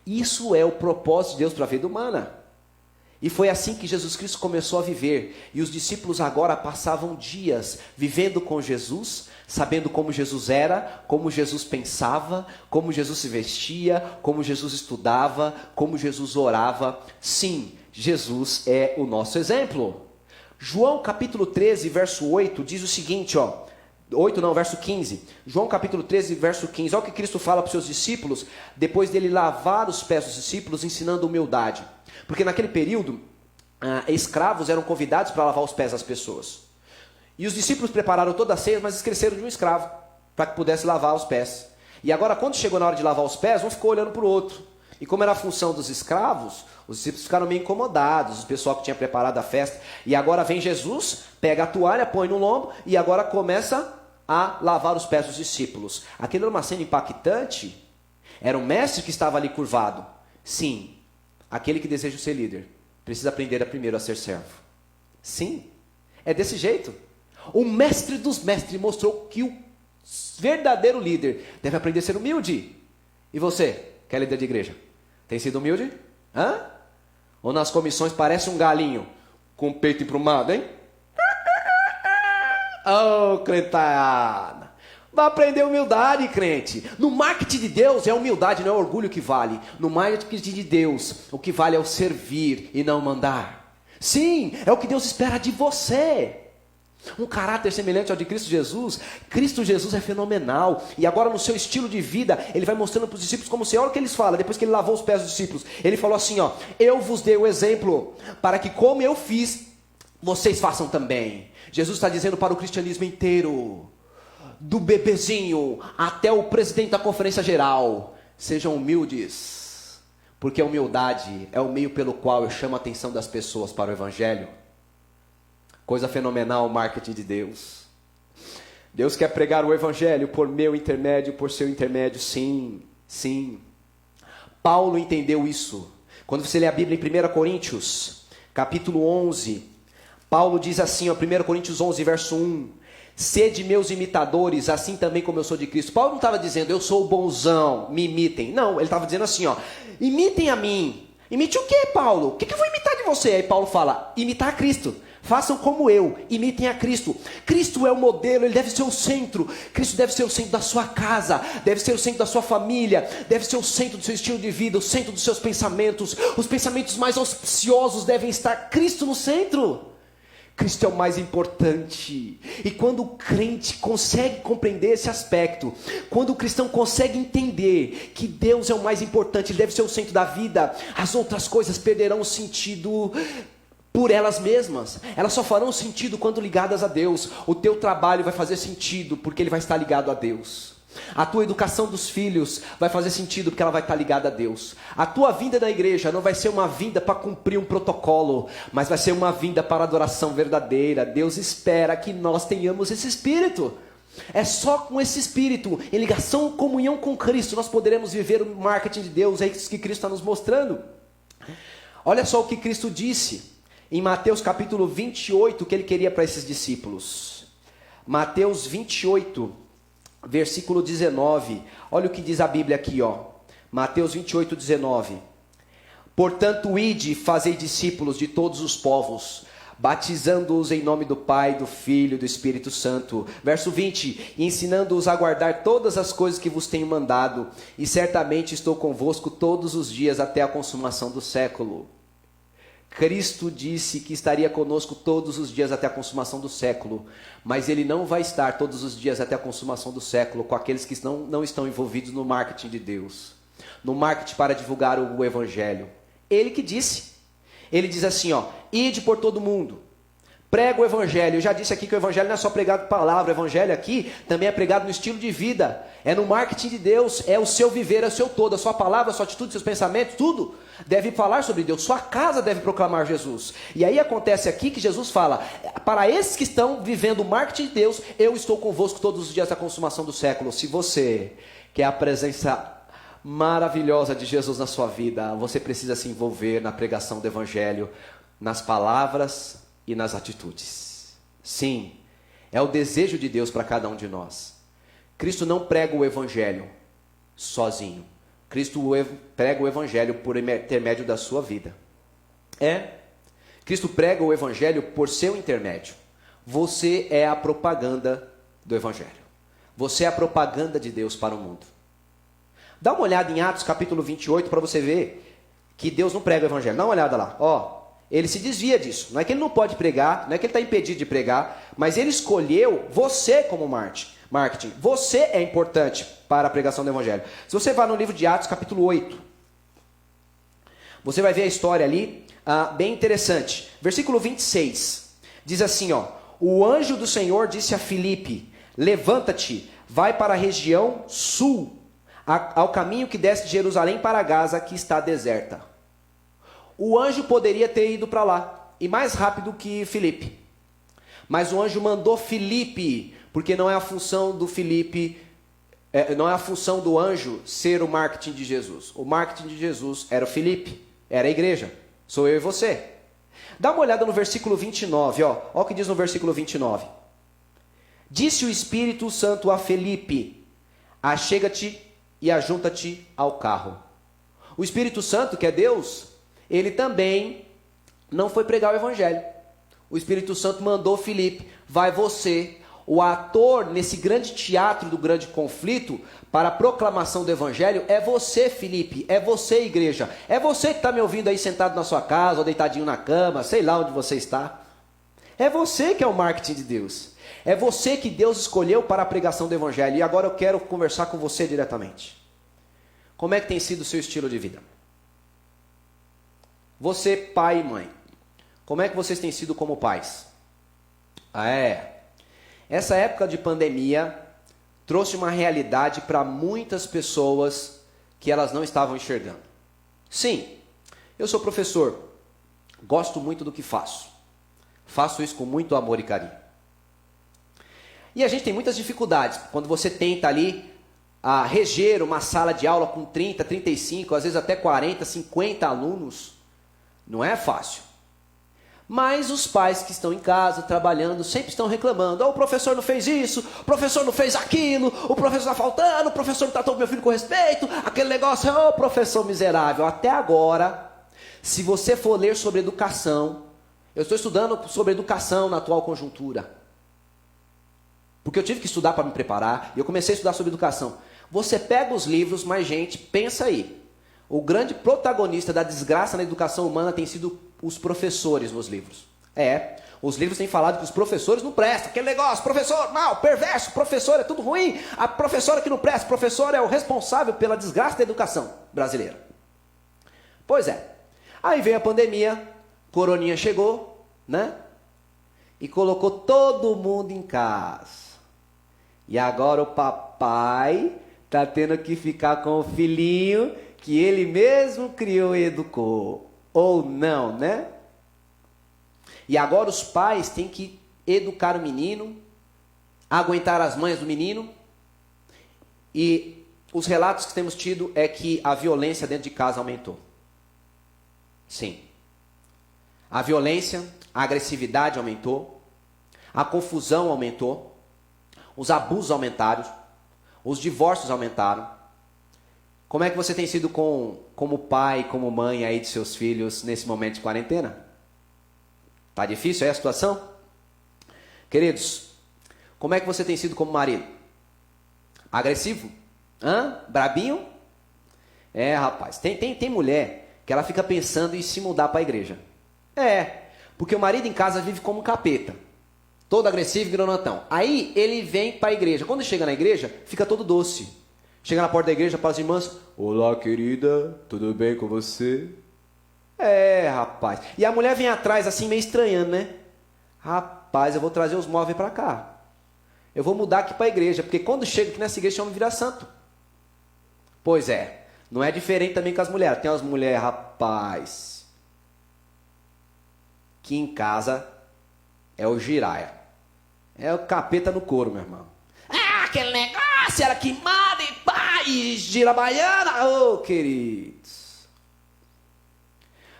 Isso é o propósito de Deus para a vida humana. E foi assim que Jesus Cristo começou a viver. E os discípulos agora passavam dias vivendo com Jesus, sabendo como Jesus era, como Jesus pensava, como Jesus se vestia, como Jesus estudava, como Jesus orava. Sim, Jesus é o nosso exemplo. João capítulo 13, verso 8, diz o seguinte, verso 15. João capítulo 13, verso 15. Olha o que Cristo fala para os seus discípulos, depois dele lavar os pés dos discípulos, ensinando humildade. Porque naquele período, escravos eram convidados para lavar os pés das pessoas. E os discípulos prepararam toda a ceia, mas esqueceram de um escravo, para que pudesse lavar os pés. E agora, quando chegou na hora de lavar os pés, um ficou olhando para o outro. E como era a função dos escravos, os discípulos ficaram meio incomodados, o pessoal que tinha preparado a festa. E agora vem Jesus, pega a toalha, põe no lombo, e agora começa a lavar os pés dos discípulos. Aquilo era uma cena impactante. Era um mestre que estava ali curvado. Sim, aquele que deseja ser líder precisa aprender primeiro a ser servo. Sim, é desse jeito. O mestre dos mestres mostrou que o verdadeiro líder deve aprender a ser humilde. E você, que é líder de igreja, tem sido humilde? Ou nas comissões parece um galinho com o peito emprumado, hein? Oh, crentada! Vai aprender humildade, crente. No marketing de Deus é humildade, não é orgulho que vale. No marketing de Deus, o que vale é o servir e não mandar. Sim, é o que Deus espera de você. Um caráter semelhante ao de Cristo Jesus. Cristo Jesus é fenomenal. E agora no seu estilo de vida, ele vai mostrando para os discípulos como ser. Olha o que eles falam, depois que ele lavou os pés dos discípulos. Ele falou assim, eu vos dei o exemplo, para que como eu fiz, vocês façam também. Jesus está dizendo para o cristianismo inteiro, do bebezinho até o presidente da conferência geral: sejam humildes, porque a humildade é o meio pelo qual eu chamo a atenção das pessoas para o evangelho. Coisa fenomenal o marketing de Deus. Deus quer pregar o evangelho por meu intermédio, por seu intermédio. Sim, sim. Paulo entendeu isso. Quando você lê a Bíblia em 1 Coríntios capítulo 11, Paulo diz assim, 1 Coríntios 11, verso 1: Sede meus imitadores, assim também como eu sou de Cristo. Paulo não estava dizendo, eu sou o bonzão, me imitem. Não, ele estava dizendo assim, ó, imitem a mim. Imite o quê, Paulo? O que eu vou imitar de você? Aí Paulo fala, imitar a Cristo. Façam como eu, imitem a Cristo. Cristo é o modelo, ele deve ser o centro. Cristo deve ser o centro da sua casa, deve ser o centro da sua família, deve ser o centro do seu estilo de vida, o centro dos seus pensamentos. Os pensamentos mais auspiciosos devem estar Cristo no centro. Cristo é o mais importante. E quando o crente consegue compreender esse aspecto, quando o cristão consegue entender que Deus é o mais importante, ele deve ser o centro da vida, as outras coisas perderão o sentido por elas mesmas. Elas só farão sentido quando ligadas a Deus. O teu trabalho vai fazer sentido porque ele vai estar ligado a Deus. A tua educação dos filhos vai fazer sentido porque ela vai estar ligada a Deus. A tua vinda na igreja não vai ser uma vinda para cumprir um protocolo, mas vai ser uma vinda para adoração verdadeira. Deus espera que nós tenhamos esse espírito. É só com esse espírito, em ligação, comunhão com Cristo, nós poderemos viver o marketing de Deus. É isso que Cristo está nos mostrando. Olha só o que Cristo disse em Mateus capítulo 28, que ele queria para esses discípulos. Mateus 28, versículo 19, olha o que diz a Bíblia aqui, ó. Mateus 28, 19. Portanto, ide, fazei discípulos de todos os povos, batizando-os em nome do Pai, do Filho e do Espírito Santo. Verso 20, e ensinando-os a guardar todas as coisas que vos tenho mandado, e certamente estou convosco todos os dias até a consumação do século. Cristo disse que estaria conosco todos os dias até a consumação do século, mas ele não vai estar todos os dias até a consumação do século com aqueles que não estão envolvidos no marketing de Deus, no marketing para divulgar o evangelho. Ele que disse, ele diz assim, ó, ide por todo mundo, prega o evangelho. Eu já disse aqui que o evangelho não é só pregado por palavra, o evangelho aqui também é pregado no estilo de vida, é no marketing de Deus, é o seu viver, é o seu todo, a sua palavra, a sua atitude, seus pensamentos, tudo deve falar sobre Deus. Sua casa deve proclamar Jesus. E aí acontece aqui que Jesus fala, para esses que estão vivendo o marketing de Deus, eu estou convosco todos os dias da consumação do século. Se você quer a presença maravilhosa de Jesus na sua vida, você precisa se envolver na pregação do evangelho, nas palavras e nas atitudes. Sim, é o desejo de Deus para cada um de nós. Cristo não prega o evangelho sozinho. Cristo prega o evangelho por intermédio da sua vida. Cristo prega o evangelho por seu intermédio. Você é a propaganda do evangelho. Você é a propaganda de Deus para o mundo. Dá uma olhada em Atos capítulo 28 para você ver que Deus não prega o evangelho. Dá uma olhada lá, ó. Ele se desvia disso. Não é que ele não pode pregar, não é que ele está impedido de pregar, mas ele escolheu você como marketing. Você é importante para a pregação do evangelho. Se você vai no livro de Atos, capítulo 8, você vai ver a história ali, bem interessante. Versículo 26, diz assim, ó, o anjo do Senhor disse a Filipe, levanta-te, vai para a região sul, ao caminho que desce de Jerusalém para Gaza, que está deserta. O anjo poderia ter ido para lá, e mais rápido que Filipe. Mas o anjo mandou Filipe, porque não é a função do Filipe, não é a função do anjo ser o marketing de Jesus. O marketing de Jesus era o Filipe, era a igreja, sou eu e você. Dá uma olhada no versículo 29, ó o que diz no versículo 29. Disse o Espírito Santo a Filipe, achega-te e ajunta-te ao carro. O Espírito Santo, que é Deus, ele também não foi pregar o evangelho. O Espírito Santo mandou Filipe, vai você, o ator nesse grande teatro do grande conflito, para a proclamação do evangelho, é você, Filipe, é você, igreja, é você que está me ouvindo aí sentado na sua casa, ou deitadinho na cama, sei lá onde você está. É você que é o marketing de Deus. É você que Deus escolheu para a pregação do evangelho. E agora eu quero conversar com você diretamente. Como é que tem sido o seu estilo de vida? Você, pai e mãe, como é que vocês têm sido como pais? Essa época de pandemia trouxe uma realidade para muitas pessoas que elas não estavam enxergando. Sim, eu sou professor, gosto muito do que faço. Faço isso com muito amor e carinho. E a gente tem muitas dificuldades quando você tenta ali reger uma sala de aula com 30, 35, às vezes até 40, 50 alunos. Não é fácil. Mas os pais que estão em casa, trabalhando, sempre estão reclamando. O professor não fez isso, o professor não fez aquilo, o professor está faltando, o professor não tratou meu filho com respeito, aquele negócio, professor miserável. Até agora, se você for ler sobre educação, eu estou estudando sobre educação na atual conjuntura. Porque eu tive que estudar para me preparar, e eu comecei a estudar sobre educação. Você pega os livros, mas gente, pensa aí. O grande protagonista da desgraça na educação humana tem sido os professores nos livros. Os livros têm falado que os professores não prestam. Aquele negócio, professor mal, perverso, professor é tudo ruim. A professora que não presta, o professor é o responsável pela desgraça da educação brasileira. Pois é. Aí veio a pandemia, coroninha chegou, né? E colocou todo mundo em casa. E agora o papai está tendo que ficar com o filhinho que ele mesmo criou e educou. Ou não, né? E agora os pais têm que educar o menino, aguentar as mães do menino. E os relatos que temos tido é que a violência dentro de casa aumentou. Sim. A violência, a agressividade aumentou, a confusão aumentou, os abusos aumentaram, os divórcios aumentaram. Como é que você tem sido como pai, como mãe aí de seus filhos nesse momento de quarentena? Tá difícil aí a situação? Queridos, como é que você tem sido como marido? Agressivo? Brabinho? Rapaz, tem mulher que ela fica pensando em se mudar para a igreja. Porque o marido em casa vive como um capeta. Todo agressivo e granotão. Aí ele vem para a igreja. Quando chega na igreja, fica todo doce. Chega na porta da igreja para as irmãs. Olá, querida, tudo bem com você? Rapaz. E a mulher vem atrás assim, meio estranhando, né? Rapaz, eu vou trazer os móveis para cá. Eu vou mudar aqui para a igreja. Porque quando chega aqui nessa igreja, chama virar santo. Pois é. Não é diferente também com as mulheres. Tem umas mulheres, rapaz, que em casa é o giraia. É o capeta no couro, meu irmão. Aquele negócio era queimado e pá, e gira baiana. Ô, queridos.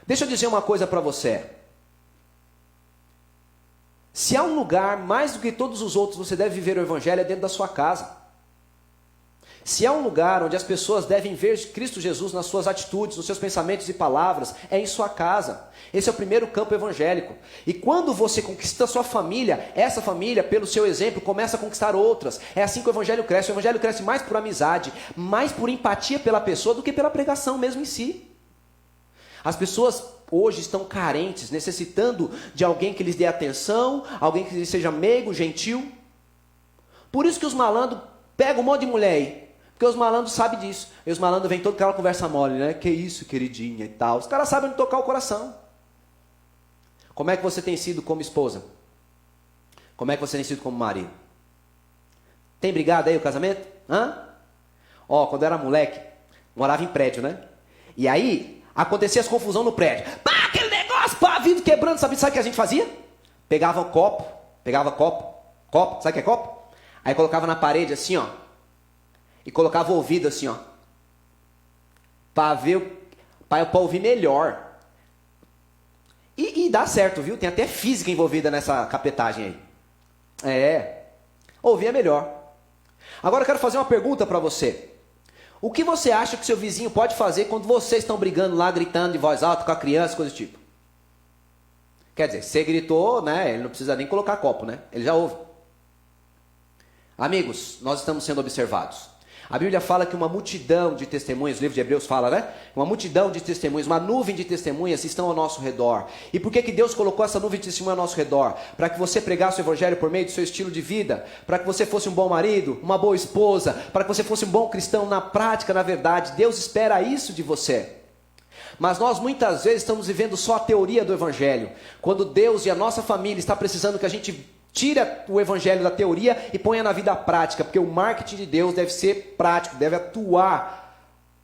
Deixa eu dizer uma coisa para você. Se há um lugar, mais do que todos os outros, você deve viver o evangelho, é dentro da sua casa. Se há um lugar onde as pessoas devem ver Cristo Jesus nas suas atitudes, nos seus pensamentos e palavras, é em sua casa. Esse é o primeiro campo evangélico. E quando você conquista a sua família, essa família, pelo seu exemplo, começa a conquistar outras. É assim que o evangelho cresce. O evangelho cresce mais por amizade, mais por empatia pela pessoa do que pela pregação mesmo em si. As pessoas hoje estão carentes, necessitando de alguém que lhes dê atenção, alguém que seja meigo, gentil. Por isso que os malandros pegam um monte de mulher aí. Porque os malandros sabem disso. E os malandros vêm toda aquela conversa mole, né? Que isso, queridinha e tal. Os caras sabem onde tocar o coração. Como é que você tem sido como esposa? Como é que você tem sido como marido? Tem brigado aí o casamento? Quando eu era moleque, morava em prédio, né? E aí, acontecia as confusões no prédio. Aquele negócio, vidro quebrando, sabe o que a gente fazia? Pegava copo, sabe o que é copo? Aí colocava na parede assim, ó. E colocava o ouvido assim, ó. Para ouvir melhor. E dá certo, viu? Tem até física envolvida nessa capetagem aí. Ouvir é melhor. Agora eu quero fazer uma pergunta para você. O que você acha que seu vizinho pode fazer quando vocês estão brigando lá, gritando de voz alta com a criança, coisa do tipo? Quer dizer, você gritou, né? Ele não precisa nem colocar copo, né? Ele já ouve. Amigos, nós estamos sendo observados. A Bíblia fala que uma multidão de testemunhas, o livro de Hebreus fala, né? Uma multidão de testemunhas, uma nuvem de testemunhas estão ao nosso redor. E por que Deus colocou essa nuvem de testemunhas ao nosso redor? Para que você pregasse o evangelho por meio do seu estilo de vida, para que você fosse um bom marido, uma boa esposa, para que você fosse um bom cristão na prática, na verdade. Deus espera isso de você. Mas nós muitas vezes estamos vivendo só a teoria do evangelho, quando Deus e a nossa família está precisando que a gente tira o evangelho da teoria e ponha na vida prática, porque o marketing de Deus deve ser prático, deve atuar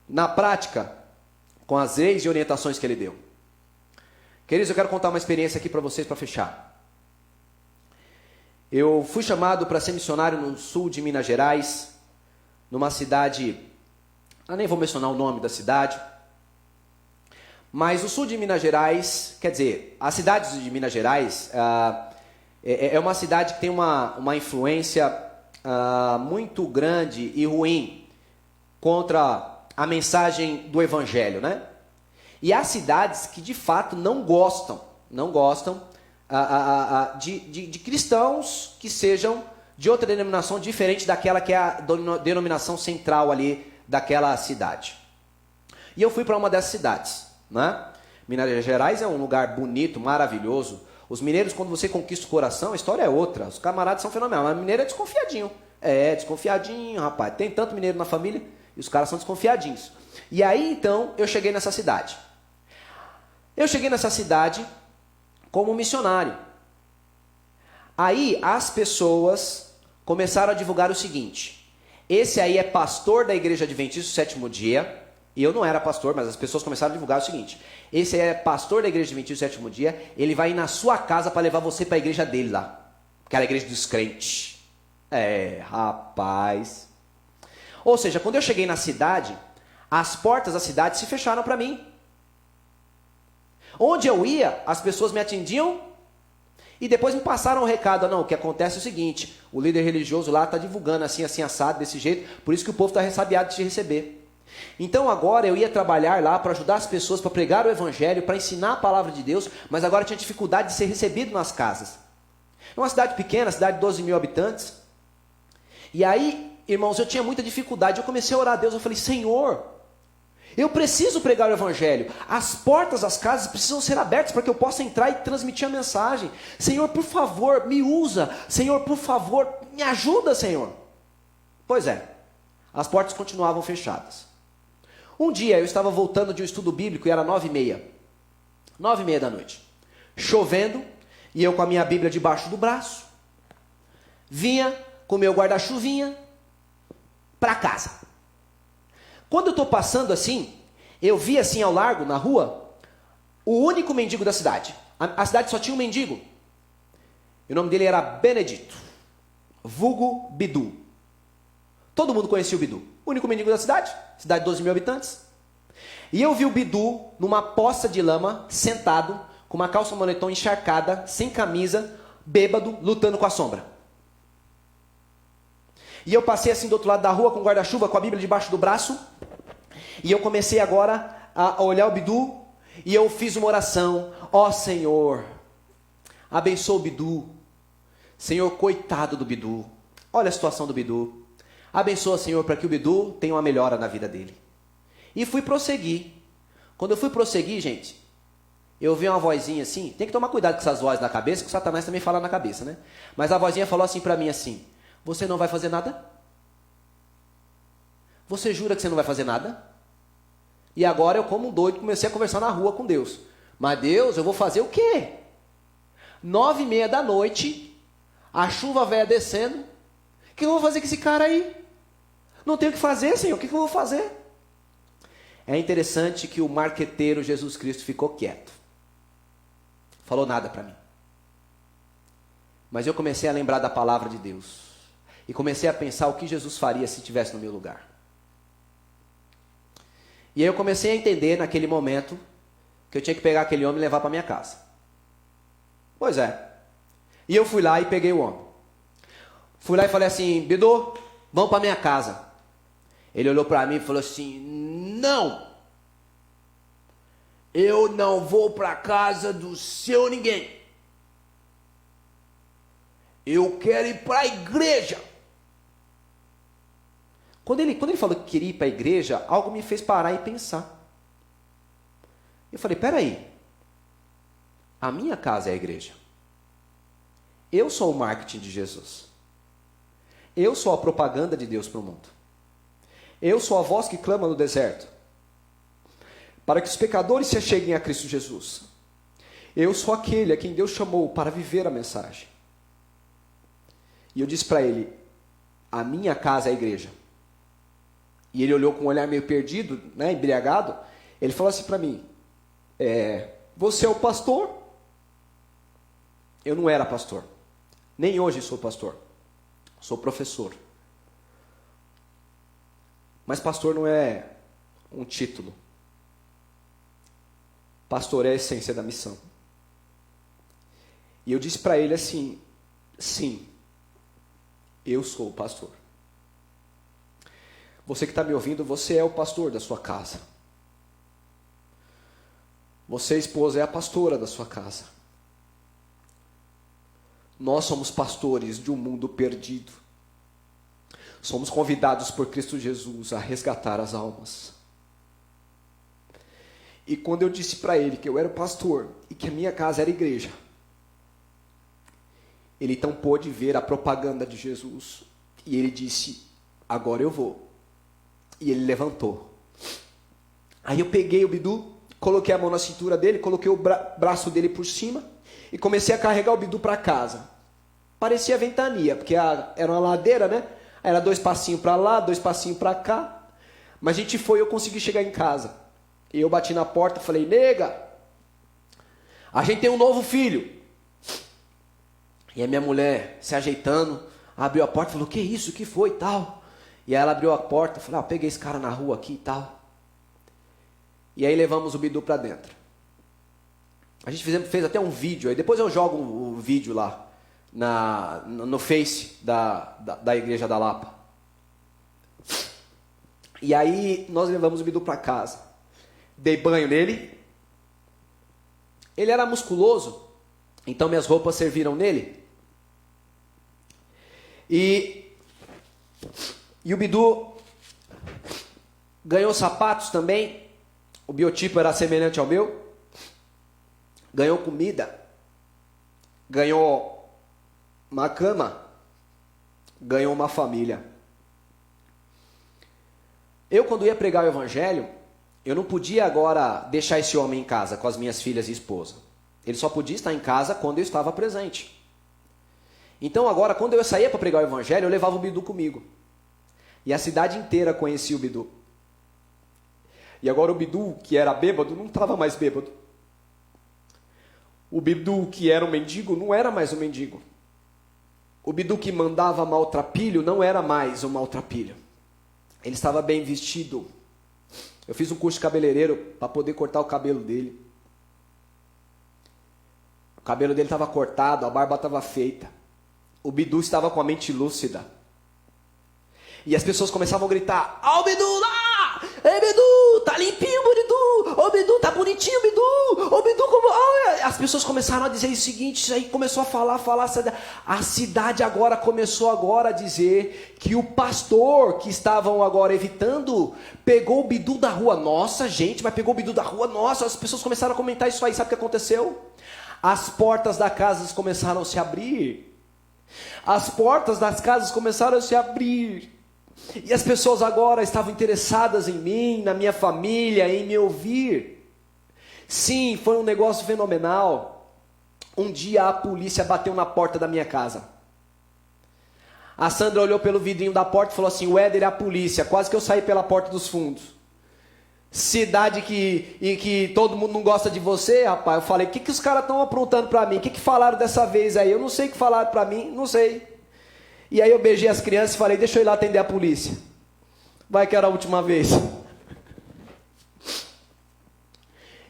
na prática com as leis e orientações que Ele deu. Queridos, eu quero contar uma experiência aqui para vocês para fechar. Eu fui chamado para ser missionário no sul de Minas Gerais, numa cidade, eu nem vou mencionar o nome da cidade, Mas o sul de Minas Gerais, quer dizer, as cidades de Minas Gerais é uma cidade que tem uma influência muito grande e ruim contra a mensagem do Evangelho, né? E há cidades que de fato não gostam de cristãos que sejam de outra denominação diferente daquela que é a denominação central ali daquela cidade. E eu fui para uma dessas cidades, né? Minas Gerais é um lugar bonito, maravilhoso. Os mineiros, quando você conquista o coração, a história é outra. Os camaradas são fenomenais, mas o mineiro é desconfiadinho. É, desconfiadinho, rapaz. Tem tanto mineiro na família e os caras são desconfiadinhos. E aí, então, eu cheguei nessa cidade. Eu cheguei nessa cidade como missionário. Aí, as pessoas começaram a divulgar o seguinte: esse aí é pastor da Igreja Adventista do Sétimo Dia. E eu não era pastor, mas as pessoas começaram a divulgar o seguinte: esse é pastor da Igreja Adventista do Sétimo Dia, ele vai ir na sua casa para levar você para a igreja dele lá. Que era a igreja dos crentes. É, rapaz. Ou seja, quando eu cheguei na cidade, as portas da cidade se fecharam para mim. Onde eu ia, as pessoas me atendiam e depois me passaram o recado. Não, o que acontece é o seguinte: o líder religioso lá está divulgando assim, assim, assado, desse jeito, por isso que o povo está ressabiado de te receber. Então agora eu ia trabalhar lá para ajudar as pessoas, para pregar o Evangelho, para ensinar a palavra de Deus, mas agora tinha dificuldade de ser recebido nas casas. É uma cidade pequena, cidade de 12 mil habitantes. E aí, irmãos, eu tinha muita dificuldade. Eu comecei a orar a Deus, eu falei: Senhor, eu preciso pregar o Evangelho. As portas das casas precisam ser abertas para que eu possa entrar e transmitir a mensagem. Senhor, por favor, me usa. Senhor, por favor, me ajuda, Senhor. Pois é, as portas continuavam fechadas. Um dia eu estava voltando de um estudo bíblico e era 9h30. 9h30 da noite. Chovendo, e eu com a minha Bíblia debaixo do braço, vinha com o meu guarda-chuvinha para casa. Quando eu estou passando assim, eu vi assim ao largo, na rua, o único mendigo da cidade. A cidade só tinha um mendigo. E o nome dele era Benedito, vulgo Bidu. Todo mundo conhecia o Bidu. O único mendigo da cidade de 12 mil habitantes. E eu vi o Bidu numa poça de lama, sentado, com uma calça moletom encharcada, sem camisa, bêbado, lutando com a sombra. E eu passei assim do outro lado da rua com o guarda-chuva, com a Bíblia debaixo do braço. E eu comecei agora a olhar o Bidu. E eu fiz uma oração: ó Senhor, abençoa o Bidu. Senhor, coitado do Bidu. Olha a situação do Bidu. Abençoa, Senhor, para que o Bidu tenha uma melhora na vida dele. E fui prosseguir. Quando eu fui prosseguir, gente, eu ouvi uma vozinha assim. Tem que tomar cuidado com essas vozes na cabeça, que o Satanás também fala na cabeça, né? Mas a vozinha falou assim para mim assim: você não vai fazer nada? Você jura que você não vai fazer nada? E agora eu, como um doido, comecei a conversar na rua com Deus. Mas Deus, eu vou fazer o quê? 9h30 da noite, a chuva velha descendo. O que eu vou fazer com esse cara aí? Não tenho o que fazer, Senhor. O que eu vou fazer? É interessante que o marqueteiro Jesus Cristo ficou quieto. Falou nada para mim. Mas eu comecei a lembrar da palavra de Deus. E comecei a pensar o que Jesus faria se estivesse no meu lugar. E aí eu comecei a entender naquele momento que eu tinha que pegar aquele homem e levar para minha casa. Pois é. E eu fui lá e peguei o homem. Fui lá e falei assim: Bidu, vamos para minha casa. Ele olhou para mim e falou assim: não, eu não vou para casa do seu ninguém. Eu quero ir para a igreja. Quando ele falou que queria ir para a igreja, algo me fez parar e pensar. Eu falei: peraí, a minha casa é a igreja. Eu sou o marketing de Jesus. Eu sou a propaganda de Deus para o mundo. Eu sou a voz que clama no deserto, para que os pecadores se acheguem a Cristo Jesus. Eu sou aquele a quem Deus chamou para viver a mensagem. E eu disse para ele: a minha casa é a igreja. E ele olhou com um olhar meio perdido, né, embriagado. Ele falou assim para mim: você é o pastor? Eu não era pastor. Nem hoje sou pastor. Sou professor. Mas pastor não é um título. pastor é a essência da missão. E eu disse para ele assim, sim, eu sou o pastor. Você que está me ouvindo, você é o pastor da sua casa. Você, esposa, é a pastora da sua casa. Nós somos pastores de um mundo perdido. Somos convidados por Cristo Jesus a resgatar as almas. E quando eu disse para ele que eu era o pastor e que a minha casa era igreja, ele então pôde ver a propaganda de Jesus. E ele disse, agora eu vou. E ele levantou. Aí eu peguei o Bidu, coloquei a mão na cintura dele, coloquei o braço dele por cima e comecei a carregar o Bidu para casa. Parecia ventania, porque era uma ladeira, né? Era 2 passinhos para lá, 2 passinhos para cá. Mas a gente foi, eu consegui chegar em casa. E eu bati na porta e falei, nega, a gente tem um novo filho. E a minha mulher, se ajeitando, abriu a porta e falou, que isso, que foi e tal. E aí ela abriu a porta e falou, peguei esse cara na rua aqui e tal. E aí levamos o Bidu para dentro. A gente fez até um vídeo, aí depois eu jogo o vídeo lá no Face da Igreja da Lapa. E aí nós levamos o Bidu para casa. Dei banho nele. Ele era musculoso, então minhas roupas serviram nele. E o Bidu ganhou sapatos também. O biotipo era semelhante ao meu. Ganhou comida. Ganhou uma cama. Ganhou uma família. Eu, quando ia pregar o evangelho, eu não podia agora deixar esse homem em casa com as minhas filhas e esposa. Ele só podia estar em casa quando eu estava presente. Então agora, quando eu saía para pregar o evangelho, eu levava o Bidu comigo. E a cidade inteira conhecia o Bidu. E agora o Bidu, que era bêbado, não estava mais bêbado. O Bidu, que era um mendigo, não era mais um mendigo. O Bidu, que mandava maltrapilho, não era mais um maltrapilho. Ele estava bem vestido. Eu fiz um curso de cabeleireiro para poder cortar o cabelo dele. O cabelo dele estava cortado, a barba estava feita. O Bidu estava com a mente lúcida. E as pessoas começavam a gritar, ó o Bidu lá! Ei Bidu, tá limpinho o Bidu! Ô Bidu, tá bonitinho o Bidu! Ô Bidu, como... As pessoas começaram a dizer o seguinte, isso aí começou a falar. A cidade agora começou a dizer que o pastor que estavam agora evitando, pegou o Bidu da rua. Nossa, gente, mas pegou o Bidu da rua, nossa, as pessoas começaram a comentar isso aí. Sabe o que aconteceu? As portas das casas começaram a se abrir. As portas das casas começaram a se abrir. E as pessoas agora estavam interessadas em mim, na minha família, em me ouvir. Sim, foi um negócio fenomenal. Um dia a polícia bateu na porta da minha casa. A Sandra olhou pelo vidrinho da porta e falou assim, o Éder é a polícia. Quase que eu saí pela porta dos fundos. Cidade em que todo mundo não gosta de você, rapaz. Eu falei, o que os caras estão aprontando para mim? O que falaram dessa vez aí? Eu não sei o que falaram para mim, não sei. E aí eu beijei as crianças e falei, deixa eu ir lá atender a polícia. Vai que era a última vez.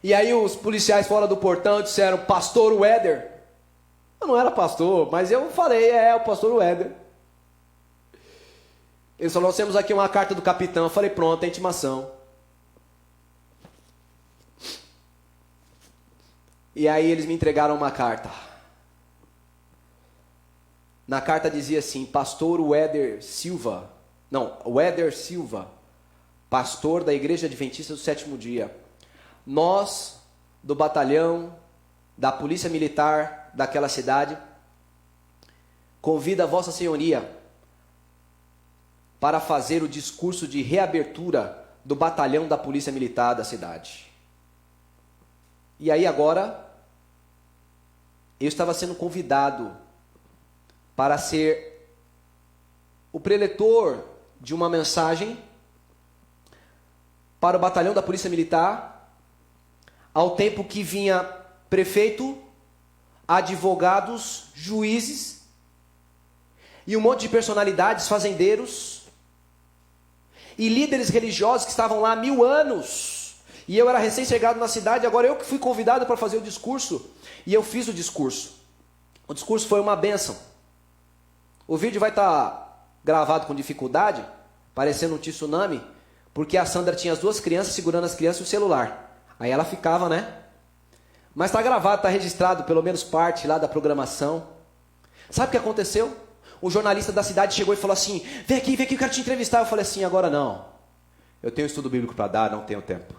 E aí os policiais fora do portão disseram, pastor Éder. Eu não era pastor, mas eu falei, o pastor Éder. Eles falaram, nós temos aqui uma carta do capitão. Eu falei, pronto, é intimação. E aí eles me entregaram uma carta. Na carta dizia assim, pastor Éder Silva, pastor da Igreja Adventista do Sétimo Dia. Nós, do batalhão, da Polícia Militar daquela cidade, convida a Vossa Senhoria para fazer o discurso de reabertura do batalhão da Polícia Militar da cidade. E aí agora, eu estava sendo convidado para ser o preletor de uma mensagem para o batalhão da Polícia Militar, ao tempo que vinha prefeito, advogados, juízes e um monte de personalidades, fazendeiros e líderes religiosos que estavam lá há 1000 anos E eu era recém-chegado na cidade, agora eu que fui convidado para fazer o discurso. E eu fiz o discurso. O discurso foi uma bênção. O vídeo vai estar gravado com dificuldade, parecendo um tsunami, porque a Sandra tinha as duas crianças segurando as crianças e o celular. Aí ela ficava, né? Mas está gravado, está registrado, pelo menos parte lá da programação. Sabe o que aconteceu? O jornalista da cidade chegou e falou assim, vem aqui, eu quero te entrevistar. Eu falei assim, agora não. Eu tenho estudo bíblico para dar, não tenho tempo.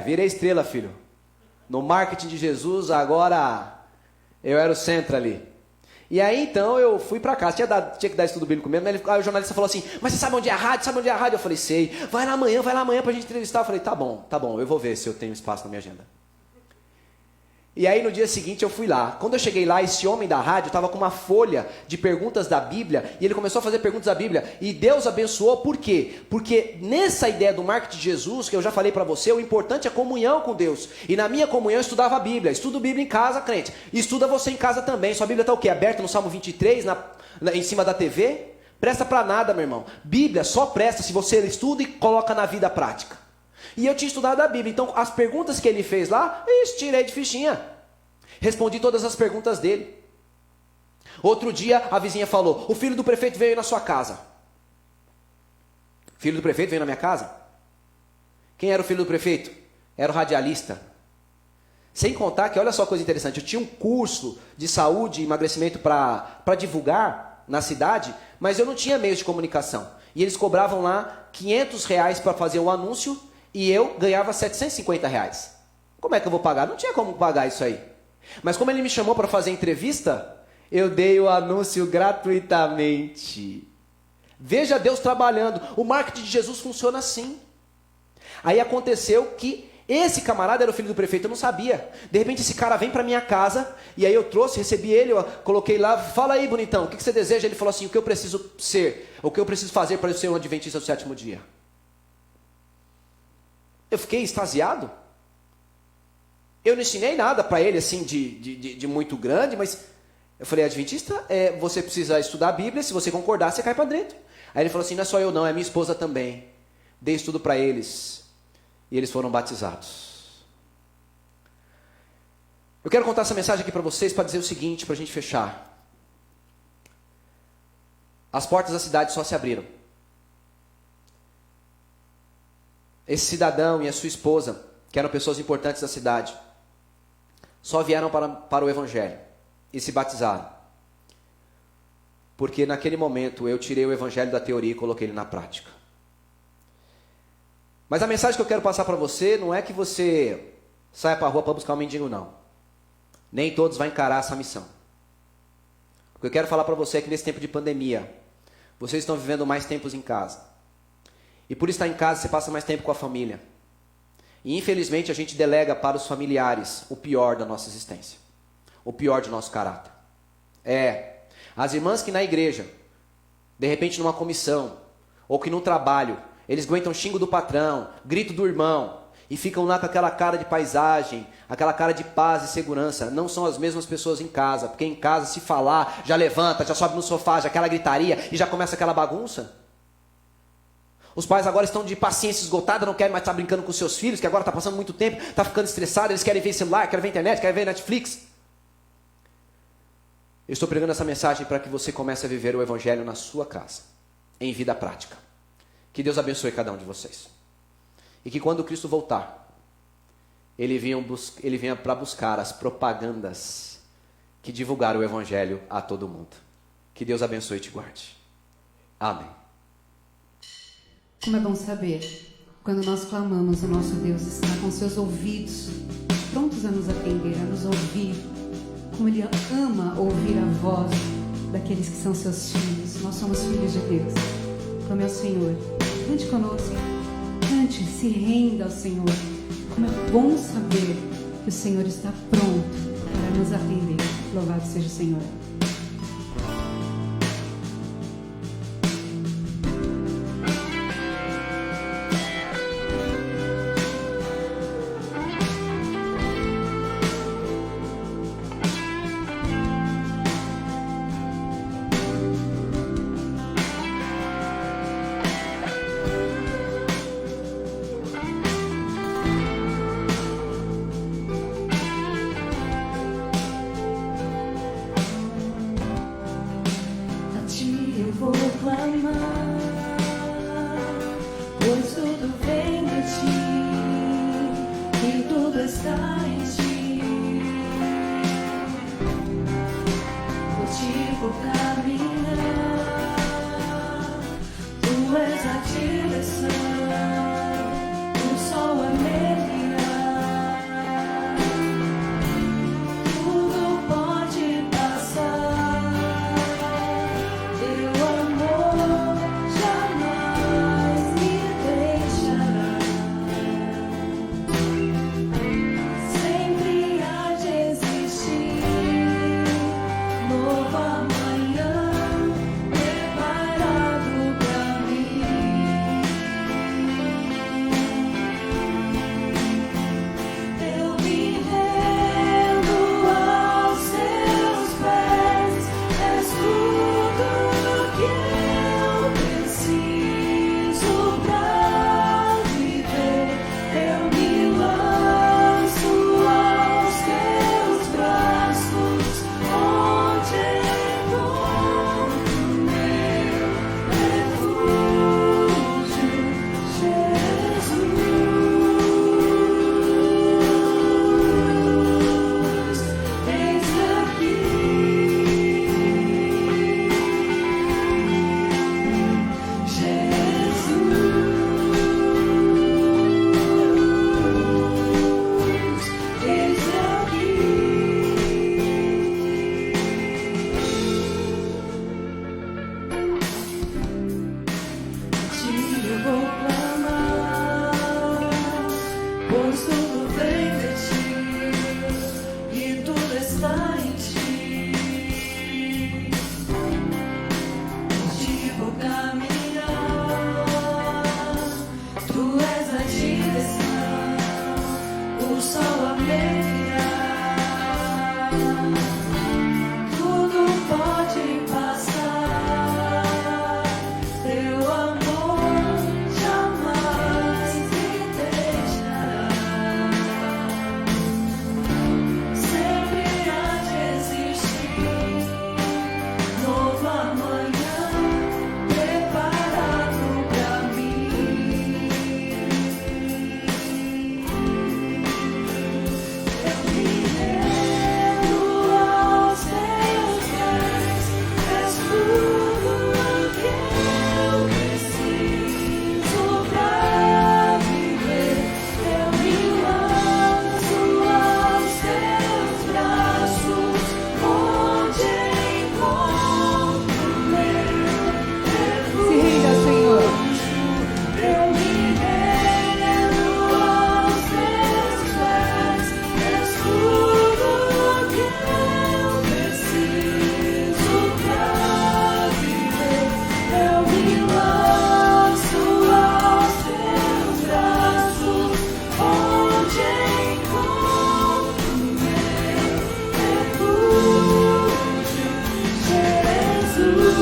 Virei estrela, filho. No marketing de Jesus, agora eu era o centro ali. E aí, então, eu fui para casa. Tinha que dar estudo bíblico mesmo. Aí o jornalista falou assim, mas você sabe onde é a rádio? Sabe onde é a rádio? Eu falei, sei. Vai lá amanhã pra gente entrevistar. Eu falei, tá bom, eu vou ver se eu tenho espaço na minha agenda. E aí, no dia seguinte, eu fui lá. Quando eu cheguei lá, esse homem da rádio estava com uma folha de perguntas da Bíblia, e ele começou a fazer perguntas da Bíblia, e Deus abençoou, por quê? Porque nessa ideia do marketing de Jesus, que eu já falei para você, o importante é a comunhão com Deus. E na minha comunhão eu estudava a Bíblia. Estudo Bíblia em casa, crente. E estuda você em casa também. Sua Bíblia está o quê? Aberta no Salmo 23, em cima da TV? Presta para nada, meu irmão. Bíblia só presta se você estuda e coloca na vida prática. E eu tinha estudado a Bíblia, então as perguntas que ele fez lá, tirei de fichinha. Respondi todas as perguntas dele. Outro dia a vizinha falou, o filho do prefeito veio na sua casa. Filho do prefeito veio na minha casa? Quem era o filho do prefeito? Era o radialista. Sem contar que, olha só a coisa interessante, eu tinha um curso de saúde e emagrecimento para divulgar na cidade, mas eu não tinha meios de comunicação. E eles cobravam lá R$500 para fazer um anúncio, e eu ganhava R$750. Como é que eu vou pagar? Não tinha como pagar isso aí. Mas como ele me chamou para fazer entrevista, eu dei o anúncio gratuitamente. Veja Deus trabalhando. O marketing de Jesus funciona assim. Aí aconteceu que esse camarada era o filho do prefeito, eu não sabia. De repente esse cara vem para minha casa, e aí eu trouxe, recebi ele, eu coloquei lá, fala aí bonitão, o que você deseja? Ele falou assim, o que eu preciso ser, o que eu preciso fazer para eu ser um adventista do sétimo dia? Eu fiquei extasiado. Eu não ensinei nada para ele assim de muito grande, mas eu falei, adventista, você precisa estudar a Bíblia, se você concordar, você cai para dentro. Aí ele falou assim, não é só eu não, é minha esposa também. Dei estudo para eles, e eles foram batizados. Eu quero contar essa mensagem aqui para vocês, para dizer o seguinte, para a gente fechar. As portas da cidade só se abriram. Esse cidadão e a sua esposa, que eram pessoas importantes da cidade, só vieram para o Evangelho e se batizaram. Porque naquele momento eu tirei o Evangelho da teoria e coloquei ele na prática. Mas a mensagem que eu quero passar para você não é que você saia para a rua para buscar um mendigo, não. Nem todos vão encarar essa missão. O que eu quero falar para você é que nesse tempo de pandemia, vocês estão vivendo mais tempos em casa. E por estar em casa, você passa mais tempo com a família. E infelizmente a gente delega para os familiares o pior da nossa existência. O pior do nosso caráter. As irmãs que na igreja, de repente numa comissão, ou que no trabalho, eles aguentam xingo do patrão, grito do irmão, e ficam lá com aquela cara de paisagem, aquela cara de paz e segurança. Não são as mesmas pessoas em casa, porque em casa se falar, já levanta, já sobe no sofá, já aquela gritaria, e já começa aquela bagunça. Os pais agora estão de paciência esgotada, não querem mais estar brincando com seus filhos, que agora está passando muito tempo, está ficando estressado, eles querem ver celular, querem ver internet, querem ver Netflix. Eu estou pregando essa mensagem para que você comece a viver o Evangelho na sua casa, em vida prática. Que Deus abençoe cada um de vocês. E que quando Cristo voltar, Ele venha para buscar as propagandas que divulgaram o Evangelho a todo mundo. Que Deus abençoe e te guarde. Amém. Como é bom saber, quando nós clamamos, o nosso Deus está com seus ouvidos prontos a nos atender, a nos ouvir. Como Ele ama ouvir a voz daqueles que são seus filhos. Nós somos filhos de Deus. Clame ao Senhor. Cante conosco. Cante, se renda ao Senhor. Como é bom saber que o Senhor está pronto para nos atender. Louvado seja o Senhor. clamar, pois tudo vem de ti e tudo está em ti. Contigo caminhar, tu és a direção, o sol a brilhar. Tudo pode passar, teu amor jamais me deixará. Sempre há de existir novo amanhã preparado pra mim. Eu me rendo aos teus pés, és tudo que eu preciso pra viver. Eu me lanço aos teus braços, onde encontro meu refúgio, Jesus. Eis aqui, Jesus. Eis aqui. Contigo vou clamar, pois tudo vem de ti e tudo está em ti. Contigo caminhar, tu és a direção, o sol a brilhar. Tudo pode passar, teu amor jamais me deixará. Sempre há de existir novo amanhã preparado pra mim. Eu me rendo aos teus pés, és tudo que eu preciso pra viver. Eu me lanço aos teus braços, onde encontro meu Se renda, Senhor. eu me rendo aos teus pés, és tudo que eu preciso pra viver. Eu me lanço aos teus braços, onde encontro meu refúgio, Jesus.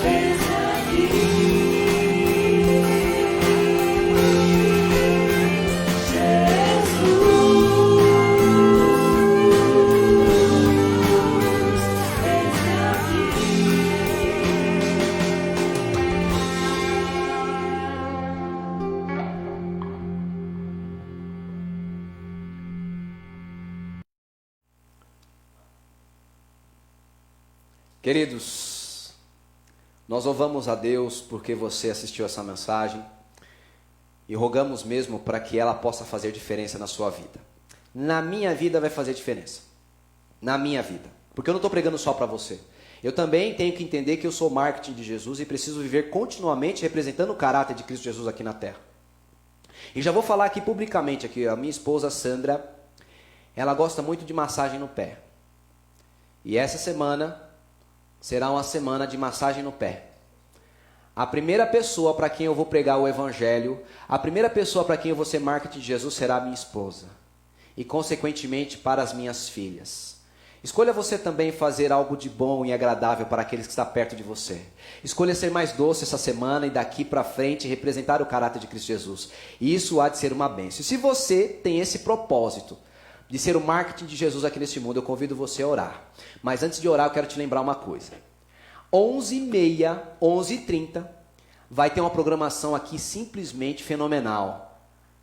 Eis aqui, Jesus. Eis Queridos, nós louvamos a Deus porque você assistiu essa mensagem e rogamos mesmo para que ela possa fazer diferença na sua vida. Na minha vida vai fazer diferença. Na minha vida. Porque eu não estou pregando só para você. Eu também tenho que entender que eu sou marketing de Jesus e preciso viver continuamente representando o caráter de Cristo Jesus aqui na terra. E já vou falar aqui publicamente, aqui, a minha esposa Sandra, ela gosta muito de massagem no pé. E essa semana será uma semana de massagem no pé. A primeira pessoa para quem eu vou pregar o evangelho, a primeira pessoa para quem eu vou ser marketing de Jesus será a minha esposa. E consequentemente para as minhas filhas. Escolha você também fazer algo de bom e agradável para aqueles que estão perto de você. Escolha ser mais doce essa semana e daqui para frente representar o caráter de Cristo Jesus. E isso há de ser uma bênção. E se você tem esse propósito, de ser o marketing de Jesus aqui nesse mundo, eu convido você a orar. Mas antes de orar, eu quero te lembrar uma coisa. 11h30, 11h30, vai ter uma programação aqui simplesmente fenomenal,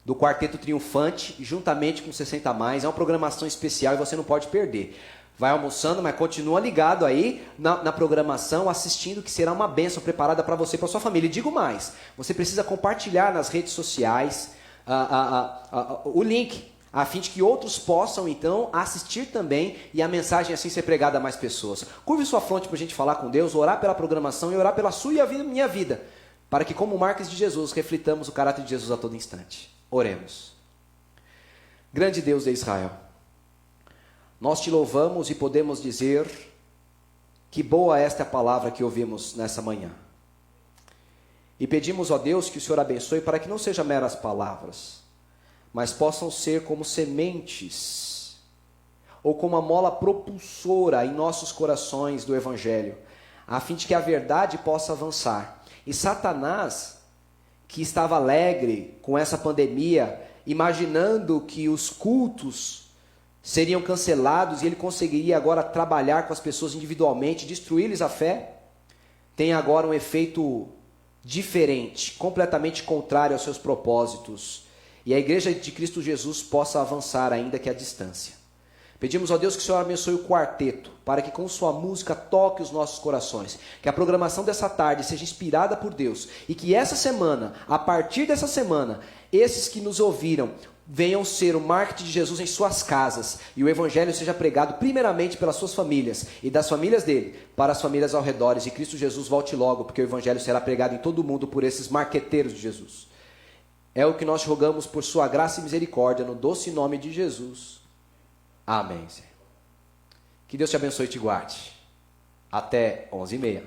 do Quarteto Triunfante, juntamente com 60 Mais. É uma programação especial e você não pode perder. Vai almoçando, mas continua ligado aí na programação, assistindo, que será uma bênção preparada para você e para sua família. E digo mais, você precisa compartilhar nas redes sociais o link, a fim de que outros possam, então, assistir também e a mensagem assim ser pregada a mais pessoas. Curve sua fronte para a gente falar com Deus, orar pela programação e orar pela sua e a minha vida, para que, como marcas de Jesus, reflitamos o caráter de Jesus a todo instante. Oremos. Grande Deus de Israel, nós te louvamos e podemos dizer que boa esta é a palavra que ouvimos nessa manhã. E pedimos, ó Deus, que o Senhor abençoe para que não sejam meras palavras, mas possam ser como sementes, ou como a mola propulsora em nossos corações do Evangelho, a fim de que a verdade possa avançar. E Satanás, que estava alegre com essa pandemia, imaginando que os cultos seriam cancelados e ele conseguiria agora trabalhar com as pessoas individualmente, destruir-lhes a fé, tem agora um efeito diferente, completamente contrário aos seus propósitos. E a igreja de Cristo Jesus possa avançar ainda que à distância. Pedimos a Deus que o Senhor abençoe o quarteto, para que com sua música toque os nossos corações. Que a programação dessa tarde seja inspirada por Deus. E que essa semana, a partir dessa semana, esses que nos ouviram venham ser o marketing de Jesus em suas casas. E o Evangelho seja pregado primeiramente pelas suas famílias e das famílias dele, para as famílias ao redor. E Cristo Jesus volte logo, porque o Evangelho será pregado em todo o mundo por esses marqueteiros de Jesus. É o que nós rogamos por sua graça e misericórdia, no doce nome de Jesus. Amém, Senhor. Que Deus te abençoe e te guarde. Até 11h30.